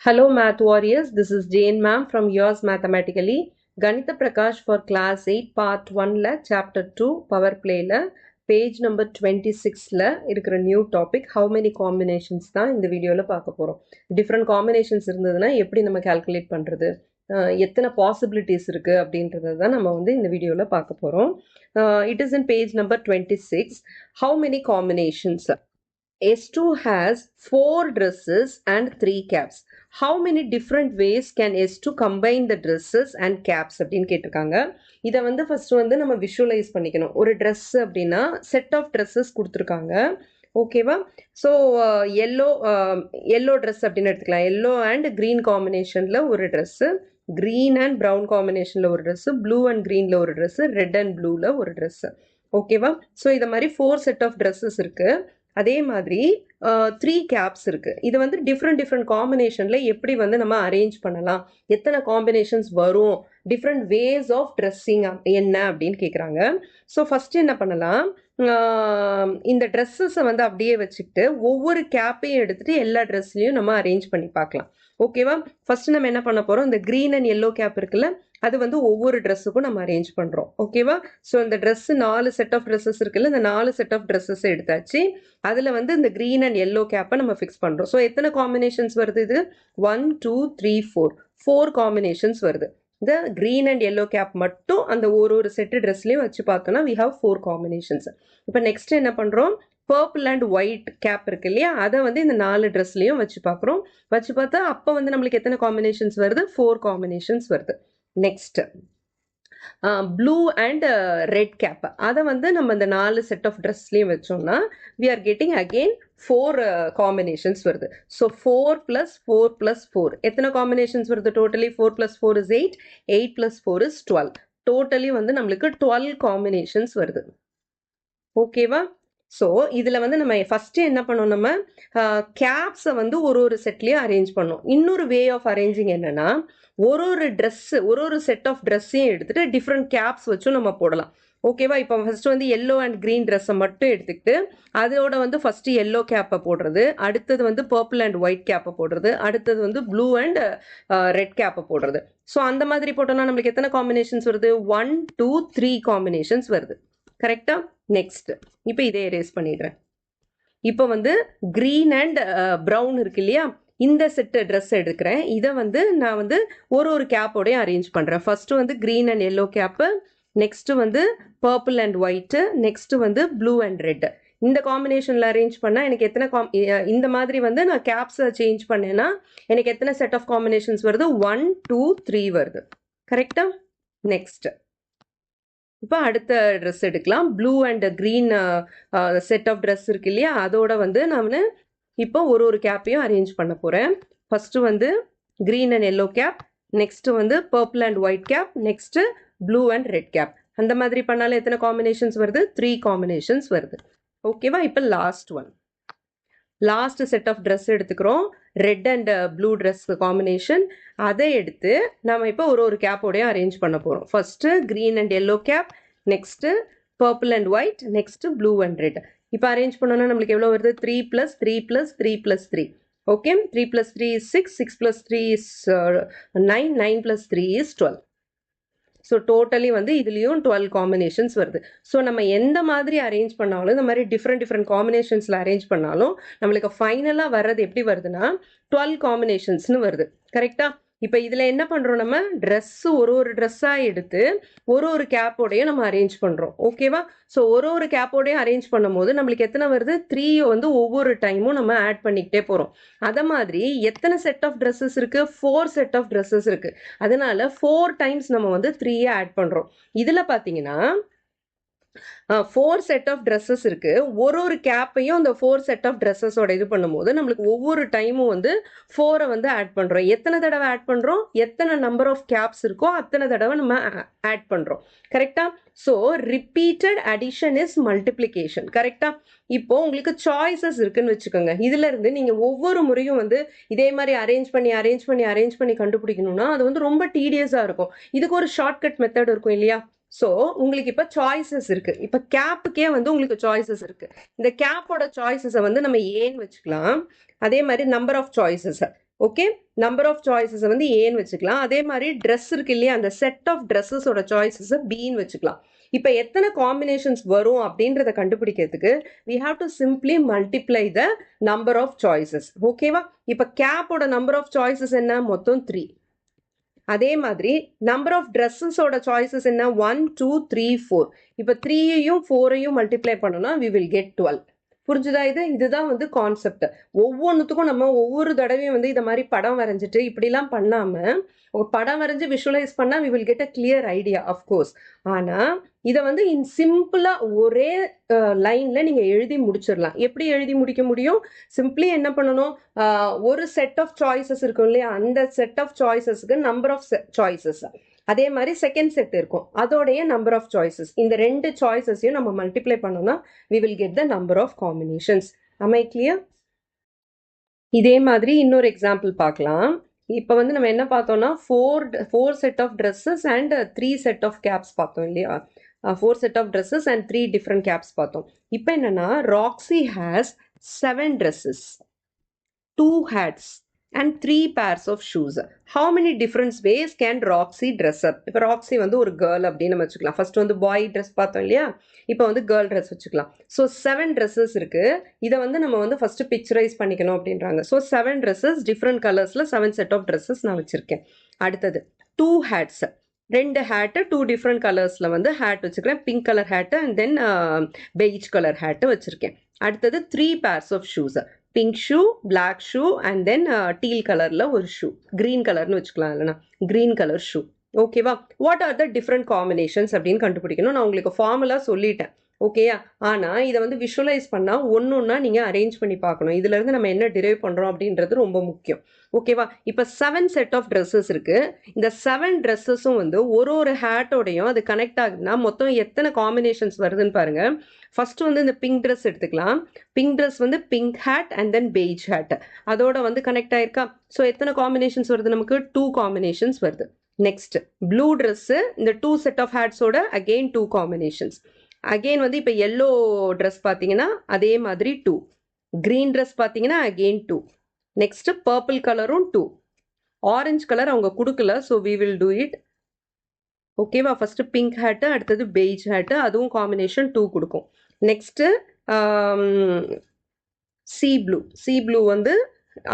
Hello Math Warriors, this is Jane ma'am from Yours Mathematically. Ganitha Prakash for class 8 part 1 la chapter 2 power play la page number 26 la இருக்கிற new topic how many combinations தான் இந்த வீடியோல பார்க்க போறோம். different combinations இருந்ததுன்னா எப்படி நம்ம calculate பண்றது, எத்தனை possibilities இருக்கு அப்படின்றத தான் நம்ம வந்து இந்த வீடியோல பார்க்க போறோம். It is in page number 26. How many combinations? S2 has 4 dresses and 3 caps. How many different ways can S2 combine the dresses and caps அப்படின்னு கேட்டிருக்காங்க. இதை வந்து ஃபர்ஸ்ட் வந்து நம்ம விஷுவலைஸ் பண்ணிக்கணும். ஒரு ட்ரெஸ் அப்படின்னா செட் ஆஃப் ட்ரெஸ்ஸஸ் கொடுத்துருக்காங்க. ஓகேவா? ஸோ எல்லோ ட்ரெஸ் அப்படின்னு எடுத்துக்கலாம். எல்லோ அண்ட் க்ரீன் காம்பினேஷனில் ஒரு ட்ரெஸ்ஸு, க்ரீன் அண்ட் ப்ரௌன் காம்பினேஷனில் ஒரு ட்ரெஸ்ஸு, ப்ளூ அண்ட் க்ரீனில் ஒரு ட்ரெஸ்ஸு, ரெட் அண்ட் ப்ளூவில் ஒரு ட்ரெஸ்ஸு. ஓகேவா? ஸோ இதை மாதிரி 4 செட் ஆஃப் ட்ரெஸ்ஸஸ் இருக்குது. அதே மாதிரி 3 கேப்ஸ் இருக்குது. இது வந்து டிஃப்ரெண்ட் காம்பினேஷனில் எப்படி வந்து நம்ம அரேஞ்ச் பண்ணலாம், எத்தனை காம்பினேஷன்ஸ் வரும், டிஃப்ரெண்ட் வேஸ் ஆஃப் ட்ரெஸ்ஸிங் என்ன அப்படின்னு கேட்குறாங்க. ஸோ ஃபஸ்ட்டு என்ன பண்ணலாம், இந்த ட்ரெஸ்ஸஸை வந்து அப்படியே வச்சுக்கிட்டு ஒவ்வொரு கேப்பையும் எடுத்துகிட்டு எல்லா ட்ரெஸ்லையும் நம்ம அரேஞ்ச் பண்ணி பார்க்கலாம். ஓகேவா? ஃபஸ்ட்டு நம்ம என்ன பண்ண போகிறோம், இந்த க்ரீன் அண்ட் எல்லோ கேப் இருக்குல்ல, அது வந்து ஒவ்வொரு ட்ரெஸ்ஸுக்கும் நம்ம அரேஞ்ச் பண்ணுறோம். ஓகேவா? ஸோ இந்த ட்ரெஸ்ஸு 4 செட் ஆஃப் ட்ரெஸ்ஸஸ் இருக்குல்ல, இந்த 4 செட் ஆஃப் ட்ரெஸ்ஸஸ் எடுத்தாச்சு. அதில் வந்து இந்த க்ரீன் அண்ட் எல்லோ கேப்பை நம்ம ஃபிக்ஸ் பண்ணுறோம். ஸோ எத்தனை காம்பினேஷன்ஸ் வருது, இது 1 2 3 4 காம்பினேஷன்ஸ் வருது. இந்த க்ரீன் அண்ட் எல்லோ கேப் மட்டும் அந்த ஒரு செட்டு ட்ரெஸ்லையும் வச்சு பார்த்தோன்னா we have 4 காம்பினேஷன்ஸ். இப்போ நெக்ஸ்ட் என்ன பண்ணுறோம், பர்பிள் அண்ட் ஒயிட் கேப் இருக்கு இல்லையா, அதை வந்து இந்த 4 ட்ரெஸ்லையும் வச்சு பார்க்குறோம். வச்சு பார்த்தா அப்போ வந்து நம்மளுக்கு எத்தனை காம்பினேஷன்ஸ் வருது, 4 காம்பினேஷன்ஸ் வருது. Next blue and red cap, அதை வந்து நம்ம இந்த 4 செட் ஆஃப் ட்ரெஸ்லையும் வச்சோம்னா we are getting again 4 combinations வருது. ஸோ 4 + 4 + 4 எத்தனை காம்பினேஷன்ஸ் வருது, டோட்டலி 4 + 4 is 8, 8 + 4 is 12. டோட்டலி வந்து நம்மளுக்கு 12 காம்பினேஷன்ஸ் வருது. ஓகேவா? ஸோ இதில் வந்து நம்ம ஃபஸ்ட்டு என்ன பண்ணோம், நம்ம கேப்ஸை வந்து ஒரு செட்லேயும் அரேஞ்ச் பண்ணோம். இன்னொரு வே ஆஃப் அரேஞ்சிங் என்னென்னா, ஒரு ட்ரெஸ்ஸு ஒரு செட் ஆஃப் ட்ரெஸ்ஸையும் எடுத்துகிட்டு டிஃப்ரெண்ட் கேப்ஸ் வச்சும் நம்ம போடலாம். ஓகேவா? இப்போ ஃபஸ்ட்டு வந்து எல்லோ அண்ட் க்ரீன் ட்ரெஸ்ஸை மட்டும் எடுத்துக்கிட்டு அதோட வந்து ஃபஸ்ட்டு எல்லோ கேப்பை போடுறது, அடுத்தது வந்து பர்பிள் அண்ட் ஒயிட் கேப்பை போடுறது, அடுத்தது வந்து ப்ளூ அண்ட் ரெட் கேப்பை போடுறது. ஸோ அந்த மாதிரி போட்டோம்னா நம்மளுக்கு எத்தனை காம்பினேஷன்ஸ் வருது, 1 2 3 காம்பினேஷன்ஸ் வருது. கரெக்டா? நெக்ஸ்ட் இப்போ இதை எரேஸ் பண்ணிடுறேன். இப்போ வந்து க்ரீன் அண்ட் ப்ரௌன் இருக்கு இல்லையா, இந்த செட்டு ட்ரெஸ் எடுக்கிறேன். இதை வந்து நான் வந்து ஒரு கேப்போடையும் அரேஞ்ச் பண்ணுறேன். ஃபர்ஸ்ட் வந்து green and yellow cap, next வந்து பர்பிள் அண்ட் ஒயிட்டு, நெக்ஸ்ட் வந்து ப்ளூ அண்ட் ரெட். இந்த காம்பினேஷனில் அரேஞ்ச் பண்ணால் எனக்கு எத்தனை இந்த மாதிரி வந்து நான் கேப்ஸை சேஞ்ச் பண்ணேன்னா எனக்கு எத்தனை செட் ஆஃப் காம்பினேஷன்ஸ் வருது, 1 2 3 வருது. கரெக்டா? நெக்ஸ்ட் இப்போ அடுத்த ட்ரெஸ் எடுக்கலாம். Blue and green set of dress இருக்கு இல்லையா, அதோட வந்து நான் இப்போ ஒரு கேப்பையும் அரேஞ்ச் பண்ண போகிறேன். ஃபஸ்ட்டு வந்து green and yellow cap, next வந்து purple and white cap, next blue and red cap. அந்த மாதிரி பண்ணாலும் எத்தனை காம்பினேஷன்ஸ் வருது, 3 காம்பினேஷன்ஸ் வருது. ஓகேவா? இப்போ லாஸ்ட் செட் ஆஃப் ட்ரெஸ் எடுத்துக்கிறோம், red and blue dress combination. அதை எடுத்து நம்ம இப்போ ஒரு கேப்போடையும் அரேஞ்ச் பண்ண போகிறோம். First green and yellow cap, next purple and white, next blue and red. இப்போ அரேஞ்ச் பண்ணோன்னா நம்மளுக்கு எவ்வளோ வருது, 3 + 3 + 3 + 3. Okay, 3 + 3 is 6, 6 + 3 is 9, 9 + 3 is 12. So totally வந்து இதுலேயும் 12 காம்பினேஷன்ஸ் வருது. ஸோ நம்ம எந்த மாதிரி அரேஞ்ச் பண்ணாலும், இந்த மாதிரி டிஃப்ரெண்ட் காம்பினேஷன்ஸில் அரேஞ்ச் பண்ணாலும் நம்மளுக்கு ஃபைனலாக வர்றது எப்படி வருதுன்னா 12 காம்பினேஷன்ஸ்னு வருது. கரெக்டா? இப்போ இதில் என்ன பண்ணுறோம், நம்ம ட்ரெஸ்ஸு ஒரு ட்ரெஸ்ஸாக எடுத்து ஒரு கேப்போடையும் நம்ம அரேஞ்ச் பண்ணுறோம். ஓகேவா? ஸோ ஒரு கேப்போடையும் அரேஞ்ச் பண்ணும் போது நம்மளுக்கு எத்தனை வருது, 3 வந்து ஒவ்வொரு டைமும் நம்ம ஆட் பண்ணிக்கிட்டே போகிறோம். அதை மாதிரி எத்தனை செட் ஆஃப் ட்ரெஸ்ஸஸ் இருக்குது, 4 செட் ஆஃப் ட்ரெஸ்ஸஸ் இருக்குது. அதனால 4 டைம்ஸ் நம்ம வந்து 3 ஆட் பண்ணுறோம். இதில் பார்த்தீங்கன்னா 4 செட் ஆஃப் ட்ரெஸ்ஸஸ் இருக்கு. ஒரு கேப்பையும் அந்த 4 செட் ஆஃப் ட்ரெஸ்ஸஸோட இது பண்ணும்போது நம்மளுக்கு ஒவ்வொரு டைமும் வந்து 4 வந்து ஆட் பண்ணுறோம். எத்தனை தடவை ஆட் பண்ணுறோம், எத்தனை நம்பர் ஆஃப் கேப்ஸ் இருக்கோ அத்தனை தடவை நம்ம ஆட் பண்ணுறோம். கரெக்டா? So repeated addition is multiplication. கரெக்டா? இப்போ உங்களுக்கு சாய்ஸஸ் இருக்குன்னு வச்சுக்கோங்க. இதுல இருந்து நீங்க ஒவ்வொரு முறையும் வந்து இதே மாதிரி அரேஞ்ச் பண்ணி கண்டுபிடிக்கணும்னா அது வந்து ரொம்ப டீடியஸா இருக்கும். இதுக்கு ஒரு ஷார்ட்கட் மெத்தட் இருக்கும் இல்லையா? ஸோ உங்களுக்கு இப்போ சாய்ஸஸ் இருக்கு. இப்போ கேப்புக்கே வந்து உங்களுக்கு சாய்ஸஸ் இருக்கு. இந்த கேப்போட சாய்ஸஸை வந்து நம்ம ஏன்னு வச்சுக்கலாம். அதே மாதிரி number of choices okay, number of choices வந்து ஏன்னு வச்சுக்கலாம். அதே மாதிரி ட்ரெஸ் இருக்கு இல்லையா, அந்த செட் ஆஃப் ட்ரெஸ்ஸஸோட சாய்ஸஸை பின்னு வச்சுக்கலாம். இப்போ எத்தனை காம்பினேஷன்ஸ் வரும் அப்படின்றத கண்டுபிடிக்கிறதுக்கு we have to simply multiply the number of choices. ஓகேவா? இப்போ கேப்போட நம்பர் ஆஃப் சாய்ஸஸ் என்ன? மொத்தம் 3. அதே மாதிரி நம்பர் ஆஃப் ட்ரெஸ்ஸஸோட சாய்ஸஸ் என்ன? 1 2 3 4. இப்போ 3யையும் 4யையும் மல்டிப்ளை பண்ணோம்னா we will get 12. புரிஞ்சுதா? இதுதான் வந்து கான்செப்ட். ஒவ்வொன்றுத்துக்கும் நம்ம ஒவ்வொரு தடவையும் வந்து இதை மாதிரி படம் வரைஞ்சிட்டு இப்படிலாம் பண்ணாம ஒரு படம் வரைஞ்சி விஷுவலைஸ் பண்ணா we will get a clear idea of course. ஆனா இதை வந்து இன் சிம்பிளா ஒரே லைன்ல நீங்க எழுதி முடிச்சிடலாம். எப்படி எழுதி முடிக்க முடியும்? சிம்பிளி என்ன பண்ணணும், ஒரு செட் ஆஃப் சாய்ஸஸ் இருக்கும் இல்லையா, அந்த செட் ஆஃப் சாய்ஸஸ்க்கு நம்பர் ஆஃப் சாய்ஸஸ், அதே மாதிரி செகண்ட் செட் இருக்கும் அதோடைய நம்பர் ஆஃப் சாய்ஸஸ், இந்த ரெண்டு சாய்ஸஸையும் நம்ம மல்டிப்ளை பண்ணோம்னா we will get the number of combinations. Am I clear? இதே மாதிரி இன்னொரு எக்ஸாம்பிள் பார்க்கலாம். இப்போ வந்து நம்ம என்ன பார்த்தோம்னா four set of dresses and 3 set of caps பார்த்தோம் இல்லையா, 4 set of dresses and 3 different caps பார்த்தோம். இப்போ என்னன்னா Roxy has 7 dresses, 2 hats and 3 pairs of shoes. How many different ways can Roxy dress up? இப்போ ராக்ஸி வந்து ஒரு girl அப்படின்னு நம்ம வச்சுக்கலாம். ஃபர்ஸ்ட் வந்து பாய் ட்ரெஸ் பார்த்தோம் இல்லையா, இப்போ வந்து கேர்ள் ட்ரெஸ் வச்சுக்கலாம். ஸோ 7 dresses இருக்கு. இதை வந்து நம்ம வந்து ஃபர்ஸ்ட் பிக்சரைஸ் பண்ணிக்கணும் அப்படின்றாங்க. ஸோ 7 dresses டிஃப்ரெண்ட் கலர்ஸ்ல 7 செட் ஆஃப் ட்ரெஸ்ஸஸ் நான் வச்சிருக்கேன். அடுத்தது 2 hats, 2 ஹேட்டு 2 டிஃப்ரெண்ட் கலர்ஸ்ல வந்து ஹேட் வச்சுக்கிறேன். Pink colour hat and then beige colour hat வச்சிருக்கேன். அடுத்தது 3 pairs of shoes, pink shoe, black shoe and then teal கலர்ல ஒரு ஷூ, கிரீன் கலர்னு வச்சுக்கலாம் இல்லைனா கிரீன் கலர் ஷூ. ஓகேவா? What are the different combinations அப்படின்னு கண்டுபிடிக்கணும். நான் உங்களுக்கு ஃபார்முலா சொல்லிட்டேன். ஓகேயா? ஆனால் இதை வந்து விஷுவலைஸ் பண்ணால் ஒன்று ஒன்றா நீங்கள் அரேஞ்ச் பண்ணி பார்க்கணும். இதுலேருந்து நம்ம என்ன டிரைவ் பண்ணுறோம் அப்படின்றது ரொம்ப முக்கியம். ஓகேவா? இப்போ 7 செட் ஆஃப் ட்ரெஸ்ஸஸ் இருக்குது. இந்த 7 ட்ரெஸ்ஸஸும் வந்து ஒரு ஹேட்டோடையும் அது கனெக்ட் ஆகுதுன்னா மொத்தம் எத்தனை காம்பினேஷன்ஸ் வருதுன்னு பாருங்கள். ஃபர்ஸ்ட் வந்து இந்த பிங்க் ட்ரெஸ் எடுத்துக்கலாம். பிங்க் ட்ரெஸ் வந்து pink hat and then beige hat அதோட வந்து கனெக்ட் ஆயிருக்கா. ஸோ எத்தனை காம்பினேஷன்ஸ் வருது? நமக்கு 2 காம்பினேஷன்ஸ் வருது. நெக்ஸ்ட் ப்ளூ ட்ரெஸ்ஸு, இந்த 2 செட் ஆஃப் ஹேட்ஸோட அகெயின் 2 காம்பினேஷன்ஸ். அகெயின் வந்து இப்போ எல்லோ ட்ரெஸ் பார்த்தீங்கன்னா அதே மாதிரி 2, க்ரீன் ட்ரெஸ் பார்த்தீங்கன்னா அகெயின் 2, நெக்ஸ்ட் பர்பிள் கலரும் 2, ஆரஞ்சு கலர் அவங்க கொடுக்கல. So we will do it. ஓகேவா? ஃபர்ஸ்ட் பிங்க் ஹேட்டு, அடுத்தது பெய்ஜ் ஹேட்டு, அதுவும் காம்பினேஷன் 2 கொடுக்கும். நெக்ஸ்ட்டு சி ப்ளூ வந்து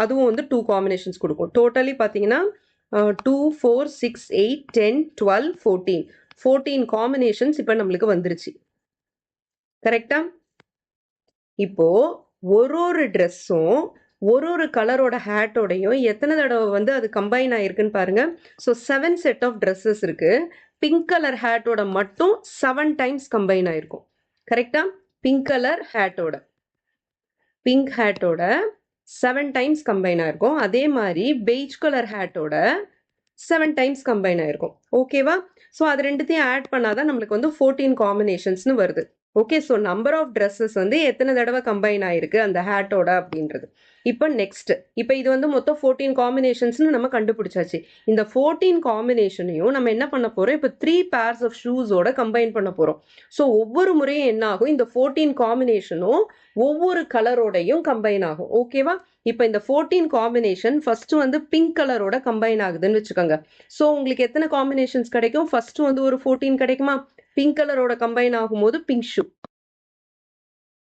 அதுவும் வந்து 2 காம்பினேஷன்ஸ் கொடுக்கும். டோட்டலி பார்த்தீங்கன்னா 2 4 6 8 10 12 14 காம்பினேஷன்ஸ் இப்போ நம்மளுக்கு வந்துருச்சு. கரெக்டா? இப்போ ஒரு ட்ரெஸ்ஸும் ஒரு கலரோட ஹேட்டோடையும் எத்தனை தடவை வந்து அது கம்பைன் ஆயிருக்குன்னு பாருங்க. ஸோ 7 செட் ஆஃப் ட்ரெஸ்ஸஸ் இருக்கு. பிங்க் கலர் ஹேட்டோட மட்டும் 7 டைம்ஸ் கம்பைன் ஆயிருக்கும். கரெக்டா? பிங்க் கலர் ஹேட்டோட 7 டைம்ஸ் கம்பைன் ஆயிருக்கும். அதே மாதிரி பெய்ஜ் கலர் ஹேட்டோட 7 டைம்ஸ் கம்பைன் ஆயிருக்கும். ஓகேவா? ஸோ அது ரெண்டுத்தையும் ஆட் பண்ணாதான் நம்மளுக்கு வந்து 14 காம்பினேஷன்ஸ்னு வருது. Okay, so number of dresses வந்து எத்தனை தடவை கம்பைன் ஆயிருக்கு அந்த ஹேட்டோட அப்படின்றது. இப்போ நெக்ஸ்ட், இப்போ இது வந்து மொத்தம் 14 காம்பினேஷன்ஸ்னு நம்ம கண்டுபிடிச்சாச்சு. இந்த 14 காம்பினேஷனையும் நம்ம என்ன பண்ண போறோம், இப்போ 3 pairs ஆஃப் ஷூஸோட கம்பைன் பண்ண போறோம். ஸோ ஒவ்வொரு முறையும் என்ன ஆகும், இந்த 14 காம்பினேஷனும் ஒவ்வொரு கலரோடையும் கம்பைன் ஆகும். ஓகேவா? இப்போ இந்த 14 காம்பினேஷன் ஃபர்ஸ்ட் வந்து பிங்க் கலரோட கம்பைன் ஆகுதுன்னு வச்சுக்கோங்க. ஸோ உங்களுக்கு எத்தனை காம்பினேஷன்ஸ் கிடைக்கும்? ஃபர்ஸ்ட் வந்து ஒரு 14 கிடைக்குமா? பிங்க் கலரோட கம்பைன் ஆகும்போது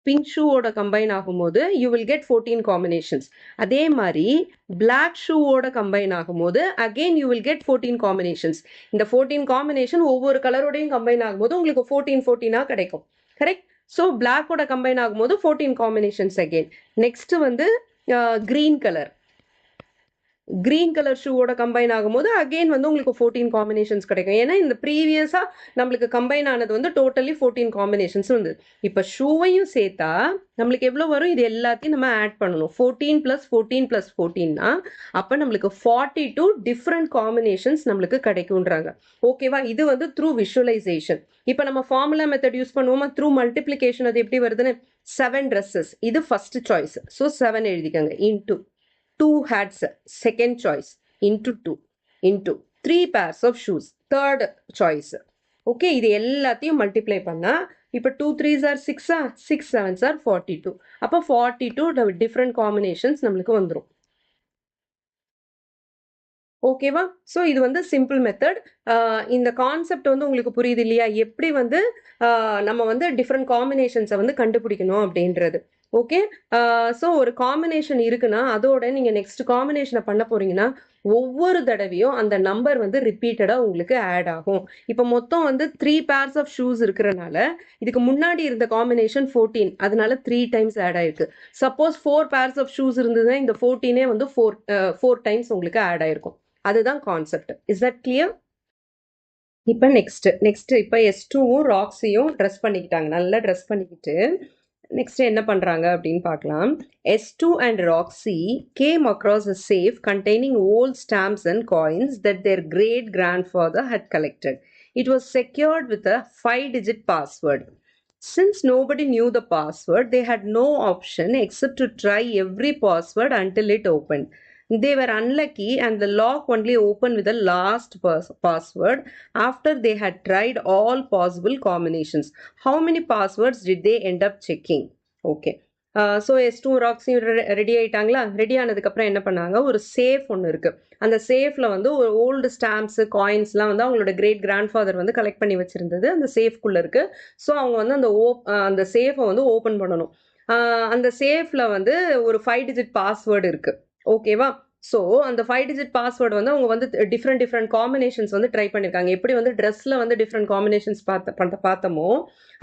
பிங்க் ஷூவோட கம்பைன் ஆகும்போது யூ வில் கெட் 14 காம்பினேஷன்ஸ். அதே மாதிரி பிளாக் ஷூவோட கம்பைன் ஆகும்போது again you will get 14 combinations. இந்த 14 காம்பினேஷன் ஒவ்வொரு கலரோடையும் கம்பைன் ஆகும்போது உங்களுக்கு 14 கிடைக்கும். கரெக்ட்? ஸோ பிளாக்கோட கம்பைன் ஆகும்போது 14 காம்பினேஷன்ஸ் அகெயின். நெக்ஸ்ட் வந்து கிரீன் கலர் ஷூவோட கம்பைன் ஆகும்போது அகெயின் வந்து உங்களுக்கு 14 காம்பினேஷன்ஸ் கிடைக்கும். ஏன்னா இந்த ப்ரீவியஸா நம்மளுக்கு கம்பைன் ஆனது வந்து டோட்டலி 14 காம்பினேஷன்ஸ் வந்து. இப்போ ஷூவையும் சேர்த்தா நம்மளுக்கு எவ்வளோ வரும்? இது எல்லாத்தையும் நம்ம ஆட் பண்ணணும். 14 + 14 + 14னா அப்போ நம்மளுக்கு 42 டிஃப்ரெண்ட் காம்பினேஷன்ஸ் நம்மளுக்கு கிடைக்கும்ன்றாங்க. ஓகேவா? இது வந்து த்ரூ விஷுவலைசேஷன். இப்போ நம்ம ஃபார்முலா மெத்தட் யூஸ் பண்ணுவோமா? த்ரூ மல்டிப்ளிகேஷன் அது எப்படி வருதுன்னு 7 dresses இது ஃபர்ஸ்ட் சாய்ஸ். ஸோ 7 எழுதிக்கங்க. Into 2 hats second choice, into 2 into 3 pairs of shoes third choice. Okay, இது எல்லாத்தையும் மல்டிப்ளை பண்ணா இப்போ 2 3s are 6, 6 7s are 42. அப்போ 42 டிஃப்ரெண்ட் காம்பினேஷன்ஸ் நம்மளுக்கு வந்துடும். ஓகேவா? ஸோ இது வந்து சிம்பிள் மெத்தட். இந்த கான்செப்ட் வந்து உங்களுக்கு புரியுது இல்லையா? எப்படி வந்து நம்ம வந்து டிஃப்ரெண்ட் காம்பினேஷன்ஸை வந்து கண்டுபிடிக்கணும் அப்படின்றது. ஓகே. ஸோ ஒரு காம்பினேஷன் இருக்குன்னா அதோட நீங்கள் நெக்ஸ்ட் காம்பினேஷனை பண்ண போறீங்கன்னா ஒவ்வொரு தடவையும் அந்த நம்பர் வந்து ரிப்பீட்டடாக உங்களுக்கு ஆட் ஆகும். இப்போ மொத்தம் வந்து 3 பேர்ஸ் ஆஃப் ஷூஸ் இருக்கிறனால இதுக்கு முன்னாடி இருந்த காம்பினேஷன் 14, அதனால 3 டைம்ஸ் ஆட் ஆயிருக்கு. சப்போஸ் 4 பேர்ஸ் ஆஃப் ஷூஸ் இருந்ததுன்னா இந்த 14 வந்து 4 டைம்ஸ் உங்களுக்கு ஆட் ஆயிருக்கும். அதுதான் கான்செப்ட். Is that clear? இப்போ நெக்ஸ்ட் இப்போ S2வும் ராக்ஸியும் ட்ரெஸ் பண்ணிக்கிட்டாங்க, நல்லா ட்ரெஸ் பண்ணிக்கிட்டு நெக்ஸ்ட் என்ன பண்றாங்க அப்படின்னு பார்க்கலாம். S2 and Roxy came across a safe containing old stamps and coins that their great grandfather had collected. It was secured with a 5-digit password. Since nobody knew the password, they had no option except to try every password until it opened. They were unlucky and the lock only opened with the last password after they had tried all possible combinations. How many passwords did they end up checking? Okay. So S2 ராக்ஸியும் ready ஆயிட்டாங்களா? Ready ஆனதுக்கப்புறம் என்ன பண்ணாங்க, ஒரு safe ஒன்று இருக்கு. அந்த சேஃப்ல வந்து ஒரு ஓல்டு ஸ்டாம்ப்ஸ் காயின்ஸ்லாம் வந்து அவங்களோட கிரேட் கிராண்ட் ஃபாதர் வந்து கலெக்ட் பண்ணி வச்சிருந்தது அந்த சேஃப்குள்ள இருக்கு. ஸோ அவங்க வந்து அந்த சேஃபை வந்து ஓப்பன் பண்ணணும். அந்த சேஃப்ல வந்து ஒரு 5-digit பாஸ்வேர்டு இருக்கு. ஓகேவா? ஸோ அந்த 5-digit பாஸ்வேர்டு வந்து அவங்க வந்து டிஃப்ரெண்ட் காம்பினேஷன்ஸ் வந்து ட்ரை பண்ணியிருக்காங்க. எப்படி வந்து ட்ரெஸ்ல வந்து டிஃப்ரெண்ட் காம்பினேஷன்ஸ் பார்த்தோமோ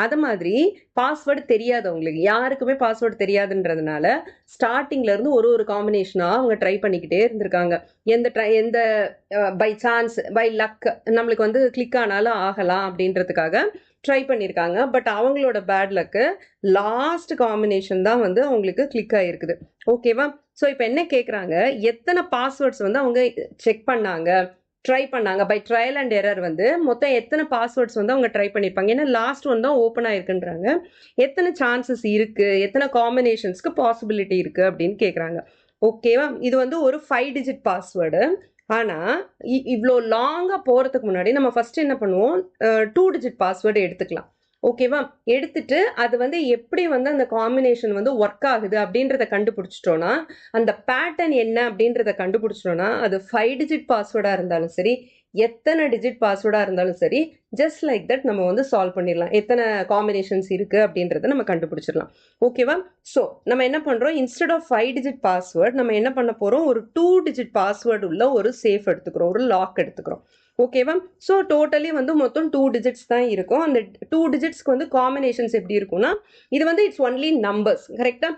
அது மாதிரி பாஸ்வேர்டு தெரியாது அவங்களுக்கு, யாருக்குமே பாஸ்வேர்டு தெரியாதுன்றதுனால ஸ்டார்டிங்ல இருந்து ஒரு காம்பினேஷனா அவங்க ட்ரை பண்ணிக்கிட்டே இருந்திருக்காங்க. எந்த பை சான்ஸ் பை லக் நம்மளுக்கு வந்து கிளிக் ஆனாலும் ஆகலாம் அப்படின்றதுக்காக ட்ரை பண்ணியிருக்காங்க. பட் அவங்களோட பேட் லக்கு லாஸ்ட் காம்பினேஷன் தான் வந்து அவங்களுக்கு கிளிக் ஆகிருக்குது. ஓகேவா? ஸோ இப்போ என்ன கேட்குறாங்க, எத்தனை பாஸ்வேர்ட்ஸ் வந்து அவங்க செக் பண்ணாங்க, ட்ரை பண்ணாங்க, பை ட்ரையல் அண்ட் எரர் வந்து மொத்தம் எத்தனை பாஸ்வேர்ட்ஸ் வந்து அவங்க ட்ரை பண்ணியிருப்பாங்க. ஏன்னா லாஸ்ட் ஒன் தான் ஓப்பன் ஆயிருக்குன்றாங்க. எத்தனை சான்சஸ் இருக்கு, எத்தனை காம்பினேஷன்ஸ்க்கு பாசிபிலிட்டி இருக்கு அப்படின்னு கேட்குறாங்க. ஓகேவா? இது வந்து ஒரு 5-digit பாஸ்வேர்டு. ஆனால் இவ்வளோ லாங்காக போகிறதுக்கு முன்னாடி நம்ம ஃபர்ஸ்ட் என்ன பண்ணுவோம், 2-digit பாஸ்வேர்டு எடுத்துக்கலாம். ஓகேவா? எடுத்துட்டு அது வந்து எப்படி வந்து அந்த காம்பினேஷன் வந்து ஒர்க் ஆகுது அப்படின்றத கண்டுபிடிச்சிட்டோன்னா, அந்த பேட்டர்ன் என்ன அப்படின்றத கண்டுபிடிச்சிட்டோன்னா, அது 5-digit பாஸ்வேர்டாக இருந்தாலும் சரி, எத்தனை டிஜிட் பாஸ்வேர்டாக இருந்தாலும் சரி, ஜஸ்ட் லைக் தட் நம்ம வந்து சால்வ் பண்ணிடலாம். எத்தனை காம்பினேஷன்ஸ் இருக்குது அப்படின்றத நம்ம கண்டுபிடிச்சிடலாம். ஓகேவா? ஸோ நம்ம என்ன பண்ணுறோம், இன்ஸ்டெட் ஆஃப் 5-digit பாஸ்வேர்ட் நம்ம என்ன பண்ண போகிறோம், ஒரு 2-digit பாஸ்வேர்டு உள்ள ஒரு சேஃப் எடுத்துக்கிறோம், ஒரு லாக் எடுத்துக்கிறோம். ஓகேவா? ஸோ டோட்டலி வந்து மொத்தம் 2 digits தான் இருக்கும். அந்த 2 digitsக்கு வந்து காம்பினேஷன்ஸ் எப்படி இருக்கும்னா, இது வந்து இட்ஸ் ஒன்லி நம்பர்ஸ். கரெக்டாக?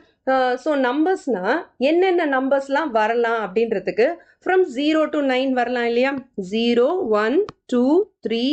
ஸோ நம்பர்ஸ்னா என்னென்ன நம்பர்ஸ்லாம் வரலாம் அப்படின்றதுக்கு ஃப்ரம் 0 to 9 வரலாம் இல்லையா? 0, 1, 2, 3,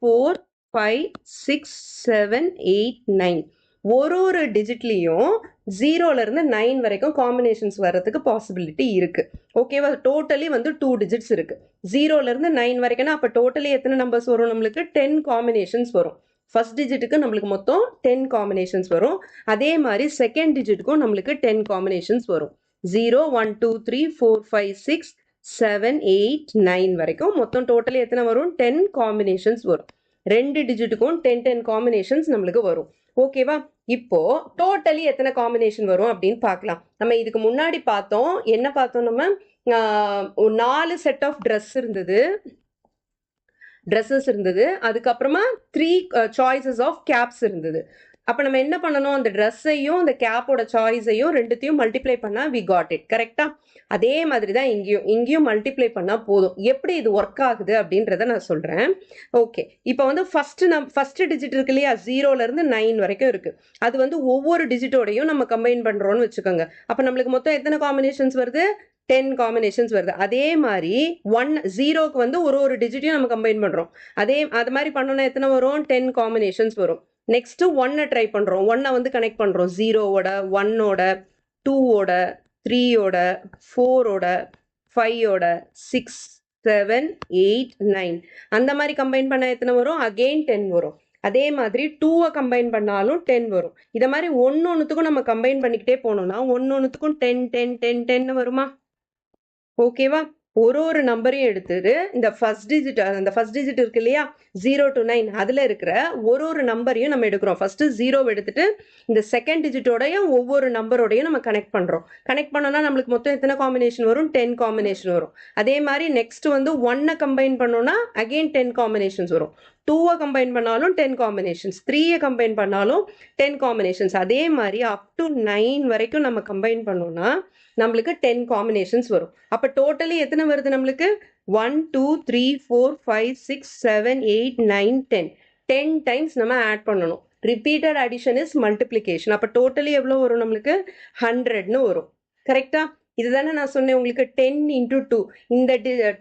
4, 5, 6, 7, 8, 9 ஒரு டிஜிட்லேயும் 0லேருந்து 9 வரைக்கும் காம்பினேஷன்ஸ் வர்றதுக்கு பாசிபிலிட்டி இருக்குது. ஓகேவா? டோட்டலி வந்து 2 digits இருக்குது. 0லேருந்து 9 வரைக்கும்னா அப்போ டோட்டலி எத்தனை நம்பர்ஸ் வரும், நம்மளுக்கு 10 காம்பினேஷன்ஸ் வரும். ஃபர்ஸ்ட் டிஜிட்டுக்கு நம்மளுக்கு மொத்தம் 10 காம்பினேஷன்ஸ் வரும். அதே மாதிரி செகண்ட் டிஜிட்டுக்கும் நம்மளுக்கு 10 காம்பினேஷன்ஸ் வரும். 0, 1, 2, 3, 4, 5, 6, 7, 8, 9 வரைக்கும் மொத்தம் டோட்டலி எத்தனை வரும், 10 காம்பினேஷன்ஸ் வரும். 2 டிஜிட்டுக்கும் 10 காம்பினேஷன்ஸ் நம்மளுக்கு வரும். ஓகேவா? இப்போ டோட்டலி எத்தனை காம்பினேஷன் வரும் அப்படின்னு பார்க்கலாம். நம்ம இதுக்கு முன்னாடி பார்த்தோம், என்ன பார்த்தோம், நம்ம 4 செட் ஆஃப் ட்ரெஸ்ஸஸ் இருந்தது. அதுக்கப்புறமா 3 சாய்ஸஸ் ஆஃப் கேப்ஸ் இருந்தது. அப்போ நம்ம என்ன பண்ணணும், அந்த ட்ரெஸ்ஸையும் அந்த கேப்போட சாய்ஸையும் ரெண்டுத்தையும் மல்டிப்ளை பண்ணால் வி காட் இட். கரெக்டாக? அதே மாதிரி தான் இங்கேயும் மல்டிப்ளை பண்ணால் போதும். எப்படி இது ஒர்க் ஆகுது அப்படின்றத நான் சொல்கிறேன். ஓகே. இப்போ வந்து ஃபர்ஸ்ட் டிஜிட் இருக்கு இல்லையா, 0லேருந்து 9 வரைக்கும் இருக்குது. அது வந்து ஒவ்வொரு டிஜிட்டோடையும் நம்ம கம்பைன் பண்ணுறோன்னு வச்சுக்கோங்க. அப்போ நம்மளுக்கு மொத்தம் எத்தனை காம்பினேஷன்ஸ் வருது, 10 காம்பினேஷன்ஸ் வருது. அதே மாதிரி 0க்கு வந்து ஒரு டிஜிட்டையும் நம்ம கம்பைன் பண்ணுறோம். அது மாதிரி பண்ணோன்னா எத்தனை வரும், 10 காம்பினேஷன்ஸ் வரும். நெக்ஸ்ட்டு 1 ட்ரை பண்ணுறோம். 1 வந்து கனெக்ட் பண்ணுறோம் 0வோட, 1ஓட, 2ஓட, 3ஓட, 4ஓட, 5ஓட, 6, 7, 8, 9 அந்த மாதிரி கம்பைன் பண்ண எத்தனை வரும், அகெயின் 10 வரும். அதே மாதிரி 2வை கம்பைன் பண்ணாலும் 10 வரும். இதை மாதிரி ஒன்றுத்துக்கும் நம்ம கம்பைன் பண்ணிக்கிட்டே போனோம்னா ஒன்றுத்துக்கும் 10 வருமா? ஓகேவா? ஒரு நம்பரையும் எடுத்துட்டு இந்த ஃபர்ஸ்ட் டிஜிட் இருக்கு இல்லையா 0 to 9 அதில் இருக்கிற ஒரு நம்பரையும் நம்ம எடுக்கிறோம். ஃபர்ஸ்ட்டு 0 எடுத்துட்டு இந்த செகண்ட் டிஜிட்டோடையும் ஒவ்வொரு நம்பரோடையும் நம்ம கனெக்ட் பண்ணுறோம். கனெக்ட் பண்ணோன்னா நம்மளுக்கு மொத்தம் எத்தனை காம்பினேஷன் வரும்? 10 காம்பினேஷன் வரும். அதே மாதிரி நெக்ஸ்ட் வந்து 1 கம்பைன் பண்ணோன்னா அகெயின் 10 காம்பினேஷன்ஸ் வரும். 2 கம்பைன் பண்ணாலும் 10 காம்பினேஷன்ஸ், 3 கம்பைன் பண்ணாலும் 10 காம்பினேஷன்ஸ். அதே மாதிரி அப் டு 9 வரைக்கும் நம்ம கம்பைன் பண்ணோம்னா நம்மளுக்கு 10 காம்பினேஷன்ஸ் வரும். அப்போ டோட்டலி எத்தனை வருது நம்மளுக்கு? 1 2 3 4 5 6 7 8 9 10 10 டைம்ஸ் நம்ம ஆட் பண்ணணும். Repeated addition is multiplication. அப்போ டோட்டலி எவ்வளோ வரும் நம்மளுக்கு? 100ன்னு வரும். கரெக்டா? இதுதானே நான் சொன்னேன் உங்களுக்கு 10 into 2. இந்த